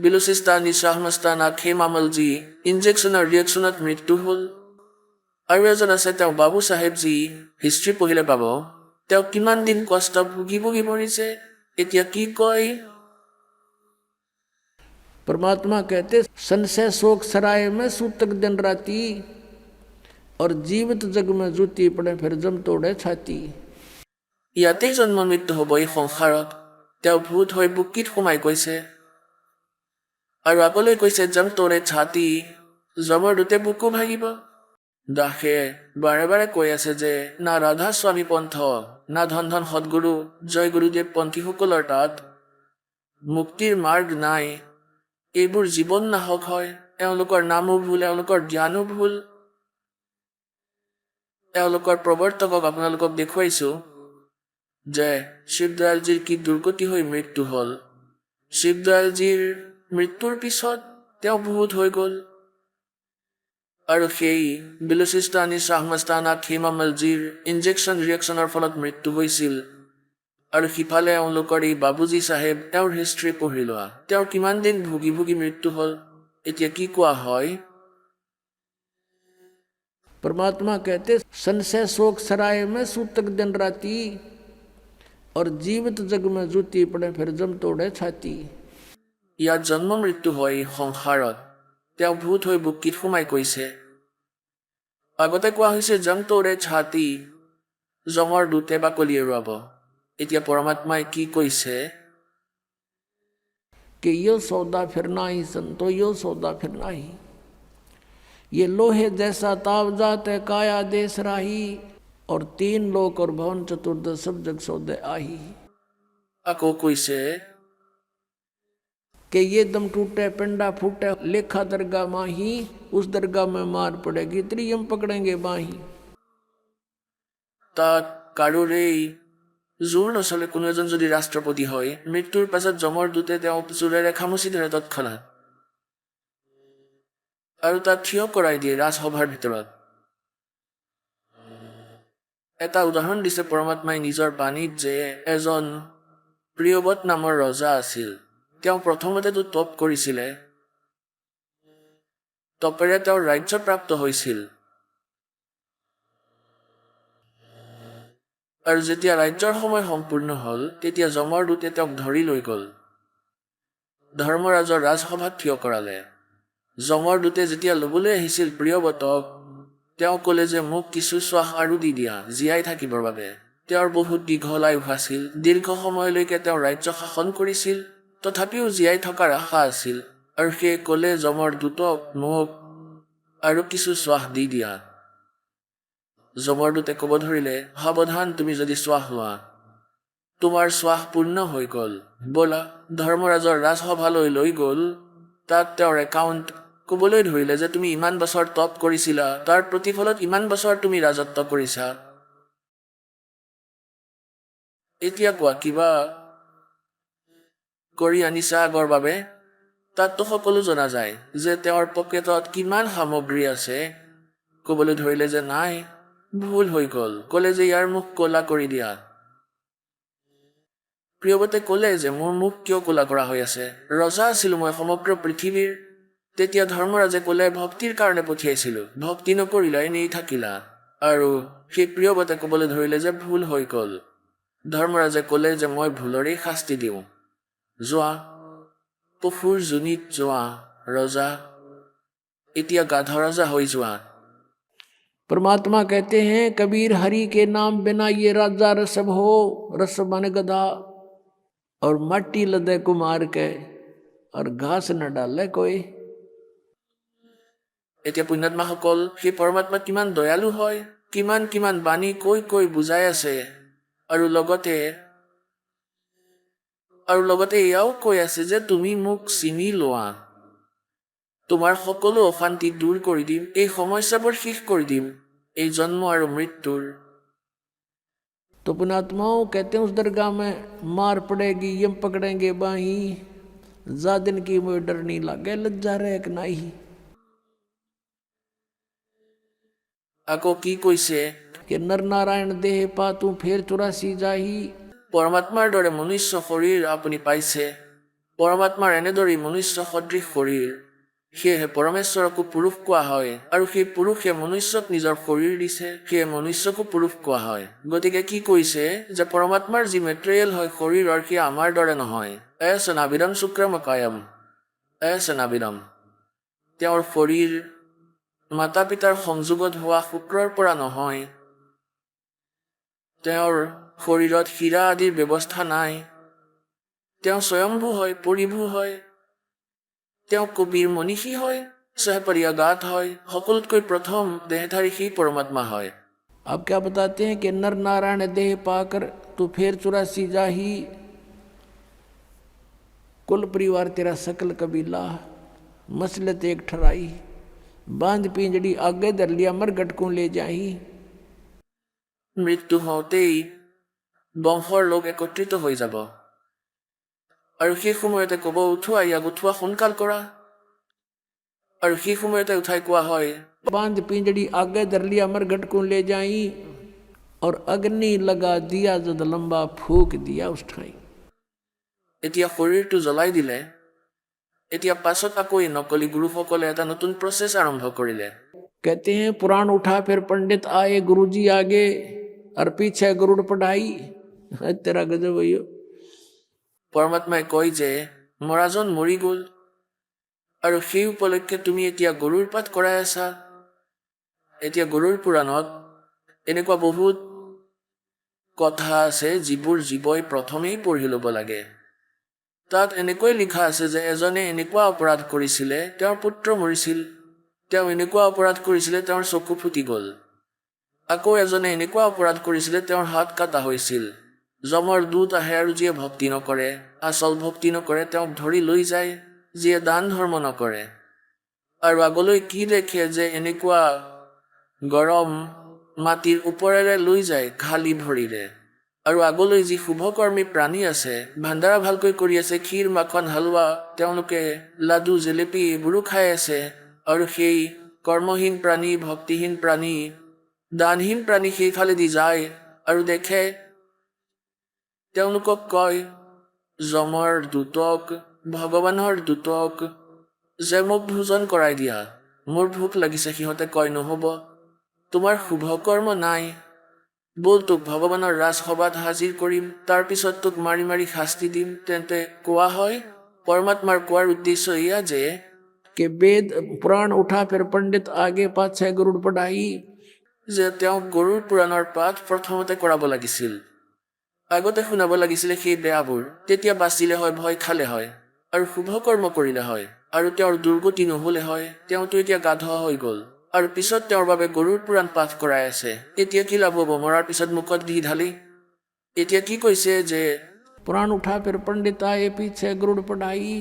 বিলুচিস্তানী শ্বাহমস্তানা খেমামলজী ইনজেকশ্যনৰ ৰিয়েকশ্যনত মৃত্যু হ'ল। আৰু এজন আছে তেওঁ বাবু চাহেবজী, হিষ্ট্ৰী পঢ়িলে পাব। তেওঁ কিমান দিন কষ্ট ভুগি ভুগি মৰিছে। এতিয়া কি কয়? परमात्मा कहते संशय शोक सराय में सूतक दिन राती और जीवित जग में जूती पड़े फिर जम तोड़े छाती। ইয়াতেই জন্ম মৃত্যু হ'ব এই সংসাৰত। তেওঁ ভূত হৈ বুকিত সোমাই গৈছে। আৰু আগলৈ কৈছে জম তোৰে ছাতি, জমৰ দুটে বুকু ভাগিব। দাসে বাৰে বাৰে কৈ আছে যে না ৰাধা স্বামী পন্থ, না ধন ধন সদগুৰু জয় গুৰুদেৱ পন্থীসকলৰ তাত মুক্তিৰ মাৰ্গ নাই। এইবোৰ জীৱন নাশক হয়। এওঁলোকৰ নামো ভুল, এওঁলোকৰ জ্ঞানো ভুল। এওঁলোকৰ প্ৰৱৰ্তকক আপোনালোকক দেখুৱাইছো যে শিৱদয়ালজীৰ কি দুৰ্গতি হৈ মৃত্যু হ'ল। শিৱদয়ালজীৰ মৃত্যুৰ পিছত তেওঁ ভূত হৈ গ'ল। আৰু সেই বিলুচিস্তানী শ্বাহমস্তানা খেমামলজীৰ ইনজেকশ্যন ৰিয়েকশ্যনৰ ফলত মৃত্যু হৈছিল। আৰু সিফালে এওঁলোকৰ এই বাবুজী চাহেব, তেওঁৰ হিষ্ট্ৰী পঢ়ি লোৱা, তেওঁৰ কিমান দিন ভুগি ভুগি মৃত্যু হ'ল। এতিয়া কি কোৱা হয়? परमात्मा कहते संशय शोक सराय में सूतक दिन राती और जीवित जग में जूती पड़े फिर जम तोड़े छाती। ইয়াত জন্ম মৃত্যু হয় এই সংসাৰত। তেওঁ ভূত হৈ বুকিত সোমাই গৈছে। আগতে কোৱা হৈছে জম তোৰে ছাতি, জমৰ দুটে বাকলি এৰুৱাব। এতিয়া পৰমাত্মাই কি কৈছে? कि यो सौदा फिर नाही संतो, यो सौदा फिर नाही। ये लोहे जैसा ताव जाते काया देश राही और तीन लोक और भवन चतुर्दश सब जग सौदे आही। আকৌ কৈছে कि ये दम टूटे पिंडा फूटे लेखा दरगाह माही, उस दरगाह में मार पड़ेगी त्रियम पकड़ेंगे बाही। তাত কাৰোৰেই জোৰ নচলে। কোনো এজন যদি ৰাষ্ট্ৰপতি হয়, মৃত্যুৰ পাছত জমৰ দূতে তেওঁক জোৰেৰে খামুচি ধৰে তৎক্ষণাত, আৰু তাক থিয় কৰাই দিয়ে ৰাজসভাৰ ভিতৰত। এটা উদাহৰণ দিছে পৰমাত্মাই নিজৰ বাণীত যে এজন প্ৰিয়বত নামৰ ৰজা আছিল। তেওঁ প্ৰথমতেতো তপ কৰিছিলে। তপেৰে তেওঁৰ ৰাজ্য প্ৰাপ্ত হৈছিল। আৰু যেতিয়া ৰাজ্যৰ সময় সম্পূৰ্ণ হ'ল, তেতিয়া যমৰ দূতে তেওঁক ধৰি লৈ গ'ল, ধৰ্মৰাজৰ ৰাজসভাত থিয় কৰালে। যমৰ দূতে যেতিয়া ল'বলৈ আহিছিল প্ৰিয়বতক, তেওঁ ক'লে যে মোক কিছু শ্বাস আৰু দি দিয়া জীয়াই থাকিবৰ বাবে। তেওঁৰ বহুত দীঘল আয়ুস আছিল। দীৰ্ঘ সময়লৈকে তেওঁ ৰাজ্য শাসন কৰিছিল। তথাপিও জীয়াই থকাৰ আশা আছিল। আৰু সেয়ে ক'লে যমৰ দূতক মোক আৰু কিছু শ্বাস দি দিয়া। যমৰ দূতে ক'ব ধৰিলে, সাৱধান, তুমি যদি শ্বাস লোৱা, তোমাৰ শ্বাস পূৰ্ণ হৈ গ'ল, ব'লা। ধৰ্মৰাজৰ ৰাজসভালৈ লৈ গ'ল। তাত তেওঁৰ একাউণ্ট ক'বলৈ ধৰিলে যে তুমি ইমান বছৰ তপ কৰিছিলা, তাৰ প্ৰতিফলত ইমান বছৰ তুমি ৰাজত্ব কৰিছা। এতিয়া কোৱা, কিবা কৰি আনিছা আগৰ বাবে? তাততো সকলো জনা যায় যে তেওঁৰ পকেটত কিমান সামগ্ৰী আছে। ক'বলৈ ধৰিলে যে নাই, ভুল হৈ গ'ল। ক'লে যে ইয়াৰ মুখ ক'লা কৰি দিয়া। প্ৰিয়ৱতে ক'লে যে মোৰ মুখ কিয় ক'লা কৰা হৈ আছে, ৰজা আছিলোঁ মই সমগ্ৰ পৃথিৱীৰ। তেতিয়া ধৰ্মৰাজে ক'লে ভক্তিৰ কাৰণে পঠিয়াইছিলোঁ, ভক্তি নকৰিলা এনেই থাকিলা। আৰু সেই প্ৰিয়ৱতে ক'বলৈ ধৰিলে যে ভুল হৈ গ'ল। ধৰ্মৰাজে ক'লে যে মই ভুলৰেই শাস্তি দিওঁ, যোৱা পশুৰ যোনিত যোৱা ৰজা, এতিয়া গাধ ৰজা হৈ যোৱা। परमात्मा कहते हैं कबीर हरि के नाम बिना ये राजा रसब हो, रसब माने गधा, और माटी लदे कुमार के और घास न डाले कोई। এতিয়া পুণ্যাত্মাসকল সেই পৰমাত্মা কিমান দয়ালু হয়, কিমান কিমান বাণী কৈ কৈ বুজাই আছে। আৰু লগতে এয়াও কৈ আছে যে তুমি মোক চিনি লোৱা, তোমাৰ সকলো অশান্তি দূৰ কৰি দিম, এই সমস্যাবোৰ শেষ কৰি দিম, এই জন্ম আৰু মৃত্যুৰ। तो पुण्यात्माओं कहते हैं उस दरगाह में मार पड़ेगी यम पकड़ेंगे बाही, जा दिन की मुझे डर नहीं लागे लज्जा रहे कि नहीं। আকৌ কি কৈছে, कि नर नारायण देह पा तू फेर 84 जाही। পৰমাত্মাৰ দৰে মনুষ্য শৰীৰ আপুনি পাইছে, পৰমাত্মাৰ এনেদৰেই মনুষ্য সদৃশ শৰীৰ, সেয়েহে পৰমেশ্বৰকো পুৰুষ কোৱা হয়। আৰু সেই পুৰুষে মনুষ্যক নিজৰ শৰীৰ দিছে, সেয়ে মনুষ্যকো পুৰুষ কোৱা হয়। গতিকে কি কৈছে যে পৰমাত্মাৰ যি মেটেৰিয়েল হয় শৰীৰৰ, সি আমাৰ দৰে নহয়। নাবিদম শুক্ৰমকায়ম নাবিদম, তেওঁৰ শৰীৰ মাতা পিতাৰ সংযোগত হোৱা শুক্ৰৰ পৰা নহয়। তেওঁৰ শৰীৰত হীৰা আদিৰ ব্যৱস্থা নাই। তেওঁ স্বয়ম্ভূ হয়, পৰিভূ হয়। তেওঁ কবিৰ মনীষী হয়, স্বয়পৰিয়াগাত হয়, সকলোতকৈ প্ৰথম দেহধাৰী সেই পৰমাত্মা হয়। अब क्या बताते हैं कि नर नारायण देह पाकर तू फेर 84 जाही, कुल परिवार तेरा सकल कबीला मसलत एक ठराई, बांध पिंजड़ी आगे धर लिया मरगट को ले जाही। মৃত্যু হওঁতেই বংশৰ লোক একত্ৰিত হৈ যাব, আৰু সেই সময়তে ক'ব উঠোৱা, ইয়াক উঠোৱা, সোনকাল কৰা। আৰু সেই সময়তে উঠাই কোৱা হয়, बांध पिंजड़ी आगे धर लिया मरघट को ले जाई, और अग्नि लगा दिया जद लंबा फूक दिया उस ठाई। এতিয়া শৰীৰটো জ্বলাই দিলে। এতিয়া পাছত আকৌ এই নকলি গুৰুসকলে এটা নতুন প্ৰচেছ আৰম্ভ কৰিলে। कहते हैं पुराण उठा फिर पंडित आए गुरुजी आगे, और पीछे गरुड़ पढ़ाई। तेरा गजब भैया। পৰমাত্মাই কয় যে মৰাজন মৰি গ'ল, আৰু সেই উপলক্ষে তুমি এতিয়া গৰুৰ পাঠ কৰাই আছা। এতিয়া গৰুৰ পুৰাণত এনেকুৱা বহুত কথা আছে যিবোৰ জীৱই প্ৰথমেই পঢ়ি ল'ব লাগে। তাত এনেকৈ লিখা আছে যে এজনে এনেকুৱা অপৰাধ কৰিছিলে, তেওঁৰ পুত্ৰ মৰিছিল। তেওঁ এনেকুৱা অপৰাধ কৰিছিলে, তেওঁৰ চকু ফুটি গ'ল। আকৌ এজনে এনেকুৱা অপৰাধ কৰিছিলে, তেওঁৰ হাত কাটা হৈছিল। যমৰ দূত আহে আৰু যিয়ে ভক্তি নকৰে, আচল ভক্তি নকৰে, তেওঁক ধৰি লৈ যায়, যিয়ে দান ধৰ্ম নকৰে। আৰু আগলৈ কি দেখে যে এনেকুৱা গৰম মাটিৰ ওপৰেৰে লৈ যায় খালী ভৰিৰে। আৰু আগলৈ যি শুভকৰ্মী প্ৰাণী আছে, ভাণ্ডাৰা ভালকৈ কৰি আছে, ক্ষীৰ মাখন হালোৱা, তেওঁলোকে লাডু জেলেপি এইবোৰো খাই আছে। আৰু সেই কৰ্মহীন প্ৰাণী, ভক্তিহীন প্ৰাণী, দানহীন প্ৰাণী সেইফালেদি যায় আৰু দেখে। তেওঁলোকক কয় যমৰ দূতক, ভগৱানৰ দূতক, যে মোক ভোজন কৰাই দিয়া, মোৰ ভোক লাগিছে। সিহঁতে কয় নহ'ব, তোমাৰ শুভ কৰ্ম নাই, ব'ল তোক ভগৱানৰ ৰাজসভাত হাজিৰ কৰিম, তাৰপিছত তোক মাৰি মাৰি শাস্তি দিম। তেন্তে কোৱা হয়, পৰমাত্মাৰ কোৱাৰ উদ্দেশ্য এয়া যে कि वेद पुराण उठा फिर पंडित आगे पाछे गरुड़ पढ़ाई। যে তেওঁক গৰুৰ পুৰাণৰ পাঠ প্ৰথমতে কৰাব লাগিছিল, আগতে শুনাব লাগিছিলে সেই বেয়াবোৰ, তেতিয়া বাচিলে হয়, ভয় খালে হয়, আৰু শুভ কৰ্ম কৰিলে হয়, আৰু তেওঁৰ দুৰ্গতি নহ'লে হয়। তেওঁতো এতিয়া গাধ হৈ গ'ল, আৰু পিছত তেওঁৰ বাবে গৰুৰ পুৰাণ পাঠ কৰাই আছে। এতিয়া কি লাভ হ'ব, মৰাৰ পিছত মুখত ঘি ঢালি। এতিয়া কি কৈছে যে पुराण उठा फिर पंडित आए पीछे गरुड़ पढ़ाई।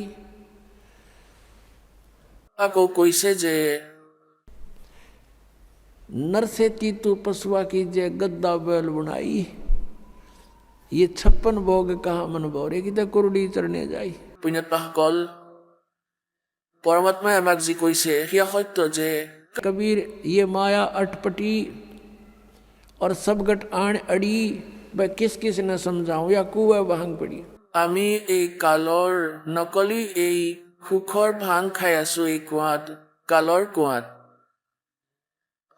আকৌ কৈছে যে नर से तू पशुआ की जय गद्दा बैल बुनाई, ये 56 भोग कहा मन भोरे की तो कुरडी चरने जाई। পুণ্যাত্মাসকল, পৰমাত্মাই আমাক যি কৈছে সেয়া সত্য যে कबीर ये माया अटपटी और सब गट आण अड़ी, भाई किस किस ने समझाऊं या कुआ भांग पड़ी আমি এই কালৰ নকলি এই সুখৰ ভাং খাই আছো এই কুঁৱাত, কালৰ কুঁৱাত।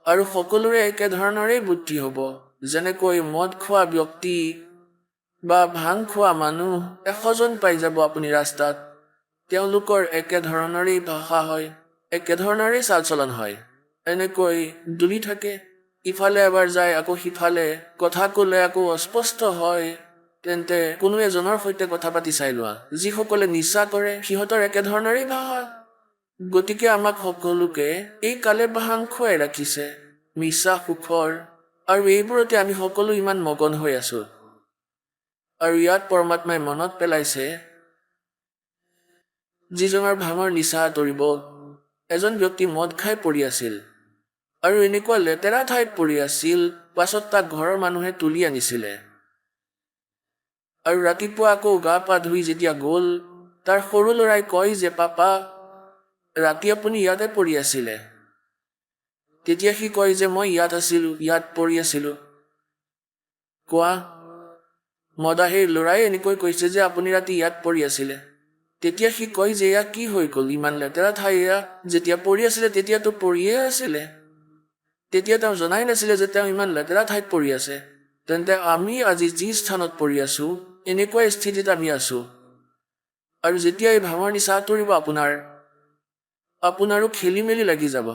আৰু সকলোৰে একেধৰণৰে বুদ্ধি হ'ব। যেনেকৈ মদ খোৱা ব্যক্তি বা ভাং খোৱা মানুহ 100 জন পাই যাব আপুনি ৰাস্তাত, তেওঁলোকৰ একেধৰণৰেই ভাষা হয়, একেধৰণৰে চাল চলন হয়, এনেকৈ দুলি থাকে। ইফালে এবাৰ যায় আকৌ সিফালে, কথা ক'লে আকৌ অস্পষ্ট হয়। তেন্তে কোনো এজনৰ সৈতে কথা পাতি চাই লোৱা। যিসকলে নিচা কৰে সিহঁতৰ একেধৰণৰেই ভাষা। গতিকে আমাক সকলোকে এই কালে ভাং খুৱাই ৰাখিছে, মিছা সুখৰ, আৰু এইবোৰতে আমি সকলো ইমান মগন হৈ আছো। আৰু ইয়াত পৰমাত্মাই মনত পেলাইছে, যিজনৰ ভাঙৰ নিচা আঁতৰিব। এজন ব্যক্তি মদ খাই পৰি আছিল আৰু এনেকুৱা লেতেৰা ঠাইত পৰি আছিল, পাছত তাক ঘৰৰ মানুহে তুলি আনিছিলে। আৰু ৰাতিপুৱা আকৌ গা পা ধুই যেতিয়া গ'ল, তাৰ সৰু ল'ৰাই কয় যে পাপা, ৰাতি আপুনি ইয়াতে পৰি আছিলে। তেতিয়া সি কয় যে মই ইয়াত আছিলো, ইয়াত পৰি আছিলো। কোৱা, মদাহীৰ ল'ৰাই এনেকৈ কৈছে যে আপুনি ৰাতি ইয়াত পৰি আছিলে। তেতিয়া সি কয় যে এয়া কি হৈ গ'ল, ইমান লেতেৰা ঠাই এয়া, যেতিয়া পৰি আছিলে তেতিয়াতো পৰিয়ে আছিলে। তেতিয়া তেওঁ জনাই নাছিলে যে তেওঁ ইমান লেতেৰা ঠাইত পৰি আছে। তেন্তে আমি আজি যি স্থানত পৰি আছো, এনেকুৱা স্থিতিত আমি আছো। আৰু যেতিয়া এই ভাঙৰ নিচা আঁতৰিব আপোনাৰো খেলি মেলি লাগি যাব,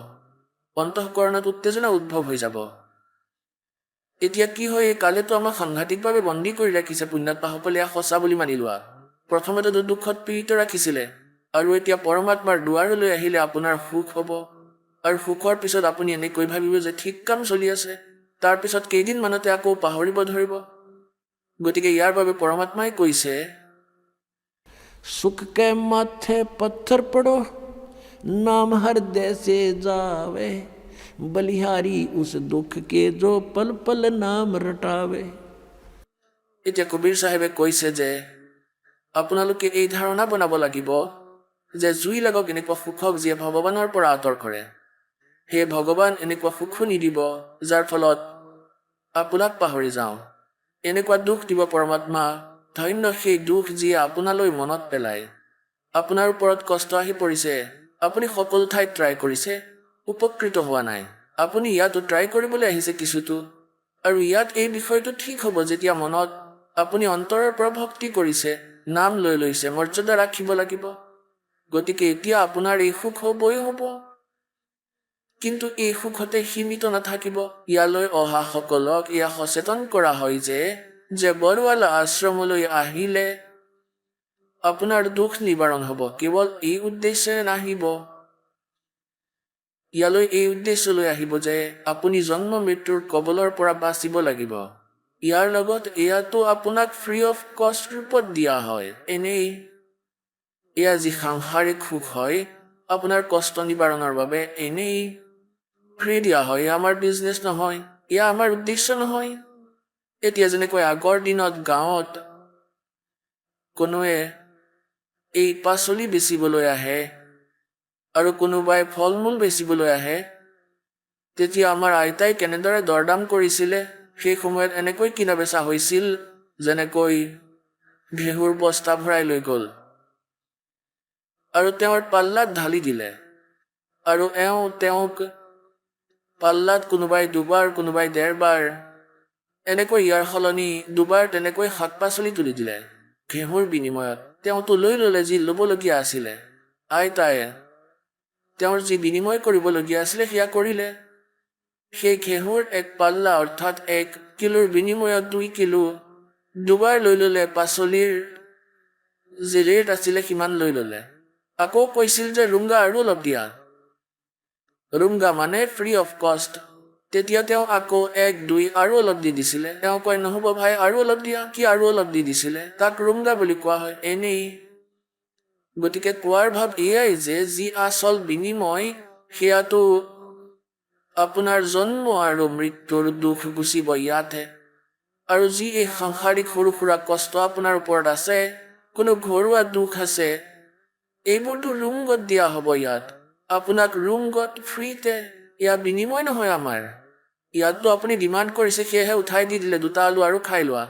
অন্তঃকৰণত উত্তেজনা উদ্ভৱ হৈ যাব। এতিয়া কি হয়, এই কালেতো আমাক সাংঘাতিকভাৱে বন্দী কৰি ৰাখিছে। পুণ্যাত্মাসকলে এয়া সঁচা বুলি মানি লোৱা। প্ৰথমতেতো দুখত পীড়িত ৰাখিছিলে, আৰু এতিয়া পৰমাত্মাৰ দুৱাৰলৈ আহিলে আপোনাৰ সুখ হ'ব। আৰু সুখৰ পিছত আপুনি এনেকৈ ভাবিব যে ঠিক কাম চলি আছে, তাৰ পিছত কেইদিনমানতে আকৌ পাহৰিব ধৰিব। গতিকে ইয়াৰ বাবে পৰমাত্মাই কৈছে, सुख के माथे पत्थर पड़ो, नाम हृदय से जावे, बलिहारी उस दुख के जो पल पल नाम रटावे। এতিয়া কবিৰ চাহেবে কৈছে যে আপোনালোকে এই ধাৰণা বনাব লাগিব যে জুই লাগক এনেকুৱা সুখক যিয়ে ভগৱানৰ পৰা আঁতৰ কৰে। হে ভগৱান, এনেকুৱা সুখো নিদিব যাৰ ফলত আপোনাক পাহৰি যাওঁ। এনেকুৱা দুখ দিব পৰমাত্মা, ধন্য সেই দুখ যিয়ে আপোনালৈ মনত পেলায়। আপোনাৰ ওপৰত কষ্ট আহি পৰিছে, আপুনি সকলো ঠাইত ট্ৰাই কৰিছে, উপকৃত হোৱা নাই। আপুনি ইয়াতো ট্ৰাই কৰিবলৈ আহিছে কিছুতো, আৰু ইয়াত এই বিষয়টো ঠিক হ'ব যেতিয়া মনত আপুনি অন্তৰৰ পৰা ভক্তি কৰিছে, নাম লৈ লৈছে, মৰ্যাদা ৰাখিব লাগিব। গতিকে এতিয়া আপোনাৰ এই সুখ হ'বই হ'ব। কিন্তু এই সুখতে সীমিত নাথাকিব। ইয়ালৈ অহা সকলক এয়া সচেতন কৰা হয় যে বৰৱালা আশ্ৰমলৈ আহিলে আপোনাৰ দুখ নিবাৰণ হ'ব। কেৱল এই উদ্দেশ্যে নাহিব, ইয়ালৈ এই উদ্দেশ্যলৈ আহিব যে আপুনি জন্ম মৃত্যুৰ কবলৰ পৰা বাচিব লাগিব। ইয়াৰ লগত এয়াতো আপোনাক ফ্ৰী অফ কষ্ট ৰূপত দিয়া হয়। এনেই এয়া যি সাংসাৰিক সুখ হয়, আপোনাৰ কষ্ট নিবাৰণৰ বাবে এনেই ফ্ৰী দিয়া হয়। এয়া আমাৰ বিজনেছ নহয়, এয়া আমাৰ উদ্দেশ্য নহয়। এতিয়া যেনেকৈ আগৰ দিনত গাঁৱত কোনোৱে এই পাচলি বেচিবলৈ আহে আৰু কোনোবাই ফল মূল বেচিবলৈ আহে, তেতিয়া আমাৰ আইতাই কেনেদৰে দৰদাম কৰিছিলে। সেই সময়ত এনেকৈ কিনা বেচা হৈছিল, যেনেকৈ ঘেঁহুৰ বস্তা ভৰাই লৈ গ'ল আৰু তেওঁৰ পাল্লাত ঢালি দিলে, আৰু তেওঁক পাল্লাত কোনোবাই দুবাৰ, কোনোবাই 1.5 বাৰ, এনেকৈ ইয়াৰ সলনি 2 বাৰ তেনেকৈ শাক পাচলি তুলি দিলে ঘেঁহুৰ বিনিময়ত। তেওঁতো লৈ ল'লে যি ল'বলগীয়া আছিলে। আইতাই তেওঁৰ যি বিনিময় কৰিবলগীয়া আছিলে সেয়া কৰিলে। সেই ঘেঁহুৰ 1 পাল্লা অৰ্থাৎ 1 কিলোৰ বিনিময়ত 2 কিলো 2 বাৰ লৈ ল'লে। পাচলিৰ যি ৰেট আছিলে সিমান লৈ ল'লে। আকৌ কৈছিল যে ৰুংগা আৰু অলপ দিয়া, ৰুংগা মানে ফ্ৰী অফ কষ্ট। তেতিয়া তেওঁ আকৌ 1, 2 আৰু অলপ দি দিছিলে। তেওঁ কয় নহ'ব ভাই, আৰু অলপ দিয়া। কি আৰু অলপ দি দিছিলে, তাক ৰুংগা বুলি কোৱা হয়। এনেই গতিকে কোৱাৰ ভাৱ এয়াই যে যি আচল বিনিময় সেয়াতো আপোনাৰ জন্ম আৰু মৃত্যুৰ দুখ গুচিব ইয়াতহে। আৰু যি এই সাংসাৰিক সৰু সুৰা কষ্ট আপোনাৰ ওপৰত আছে, কোনো ঘৰুৱা দুখ আছে, এইবোৰতো ৰুংগত দিয়া হ'ব ইয়াত। আপোনাক ৰুংগত ফ্ৰীতে, এয়া বিনিময় নহয় আমাৰ, ইয়াততো আপুনি ডিমাণ্ড কৰিছে, সেয়েহে উঠাই দি দিলে 2টা আলু আৰু খাই লোৱা।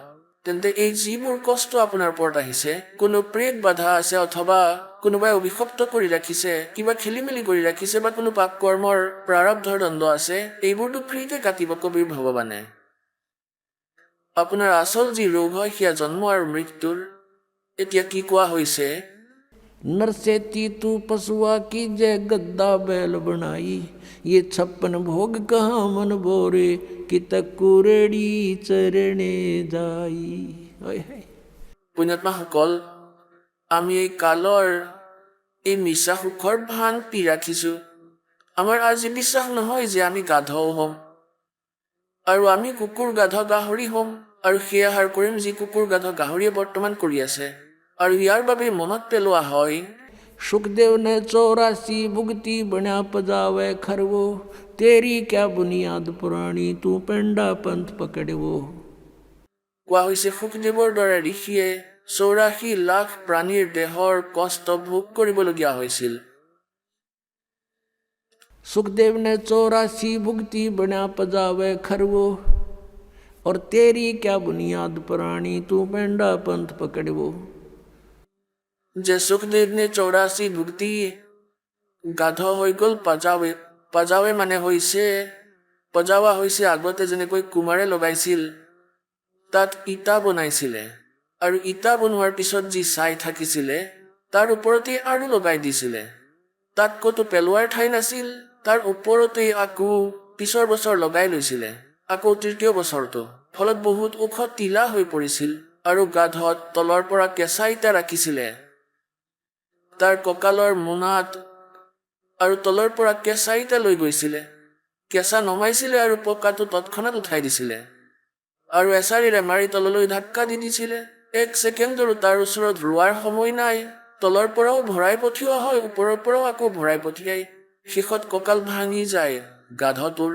তেন্তে এই যিবোৰ কষ্ট আপোনাৰ ওপৰত আহিছে, কোনো প্ৰেত বাধা আছে অথবা কোনোবাই অভিশপ্ত কৰি ৰাখিছে, কিবা খেলি মেলি কৰি ৰাখিছে বা কোনো পাপ কৰ্মৰ প্ৰাৰব্ধৰ দণ্ড আছে, এইবোৰতো ফ্ৰীতে কাটিব কবিৰ ভগৱানে। আপোনাৰ আচল যি ৰোগ হয় সেয়া জন্ম আৰু মৃত্যুৰ। এতিয়া কি কোৱা হৈছে, नर से तू पशुआ की जय गद्दा बैल बनाई, ये 56 भोग कहाँ मन बोरे, कि तकुरेड़ी चरणे जाई। ओए है। পুণ্যাত্মাসকল, আমি এই কালৰ এই মিছা সুখৰ ভান পি ৰাখিছোঁ। আমাৰ আজি বিশ্বাস নহয় যে আমি গাধও হ'ম আৰু আমি কুকুৰ গাধ গাহৰি হ'ম আৰু সেই আহাৰ কৰিম যি কুকুৰ গাধ গাহৰিয়ে বৰ্তমান কৰি আছে। আৰু ইয়াৰ বাবে মনত পেলোৱা হয়, सुखदेव ने 84 भुगती बना पजावे खरवो, तेरी क्या बुनियाद पुरानी, तू पेंडा पंथ पकड़वो। কোৱা হৈছে সুখদেৱৰ দৰে ঋষিয়ে 84 লাখ প্ৰাণীৰ দেহৰ কষ্ট ভোগ কৰিবলগীয়া হৈছিল। सुखदेव ने 84 भुगती बना पजावे खरवो, और तेरी क्या बुनियाद पुरानी, तू पेंडा पंथ पकड़वो। যে সুখদেৱনে 84 ভুক্তি গাধ হৈ গ'ল পজাৱে। পজাৱে মানে পজাৱা হৈছে আগতে যেনেকৈ কুমাৰে লগাইছিল, তাত ইটা বনাইছিলে আৰু ইটা বনোৱাৰ পিছত যি ছাই থাকিছিলে তাৰ ওপৰতেই আৰু লগাই দিছিলে। তাত ক'তো পেলোৱাৰ ঠাই নাছিল, তাৰ ওপৰতেই আকৌ পিছৰ বছৰ লগাই লৈছিলে, আকৌ তৃতীয় বছৰটো। ফলত বহুত ওখ টিলা হৈ পৰিছিল আৰু গাধত তলৰ পৰা কেঁচা ইটা ৰাখিছিলে। তাৰ কঁকালৰ মোনাত আৰু তলৰ পৰা কেঁচা ইটা লৈ গৈছিলে। কেঁচা নমাইছিলে আৰু পকাটো তৎক্ষণাত উঠাই দিছিলে আৰু এচাৰিৰে মাৰি তললৈ ধাক্কা দি দিছিলে। 1 ছেকেণ্ডৰো তাৰ ওচৰত ৰোৱাৰ সময় নাই। তলৰ পৰাও ভৰাই পঠিওৱা হয়, ওপৰৰ পৰাও আকৌ ভৰাই পঠিয়াই। শেষত কঁকাল ভাঙি যায় গাধটোৰ।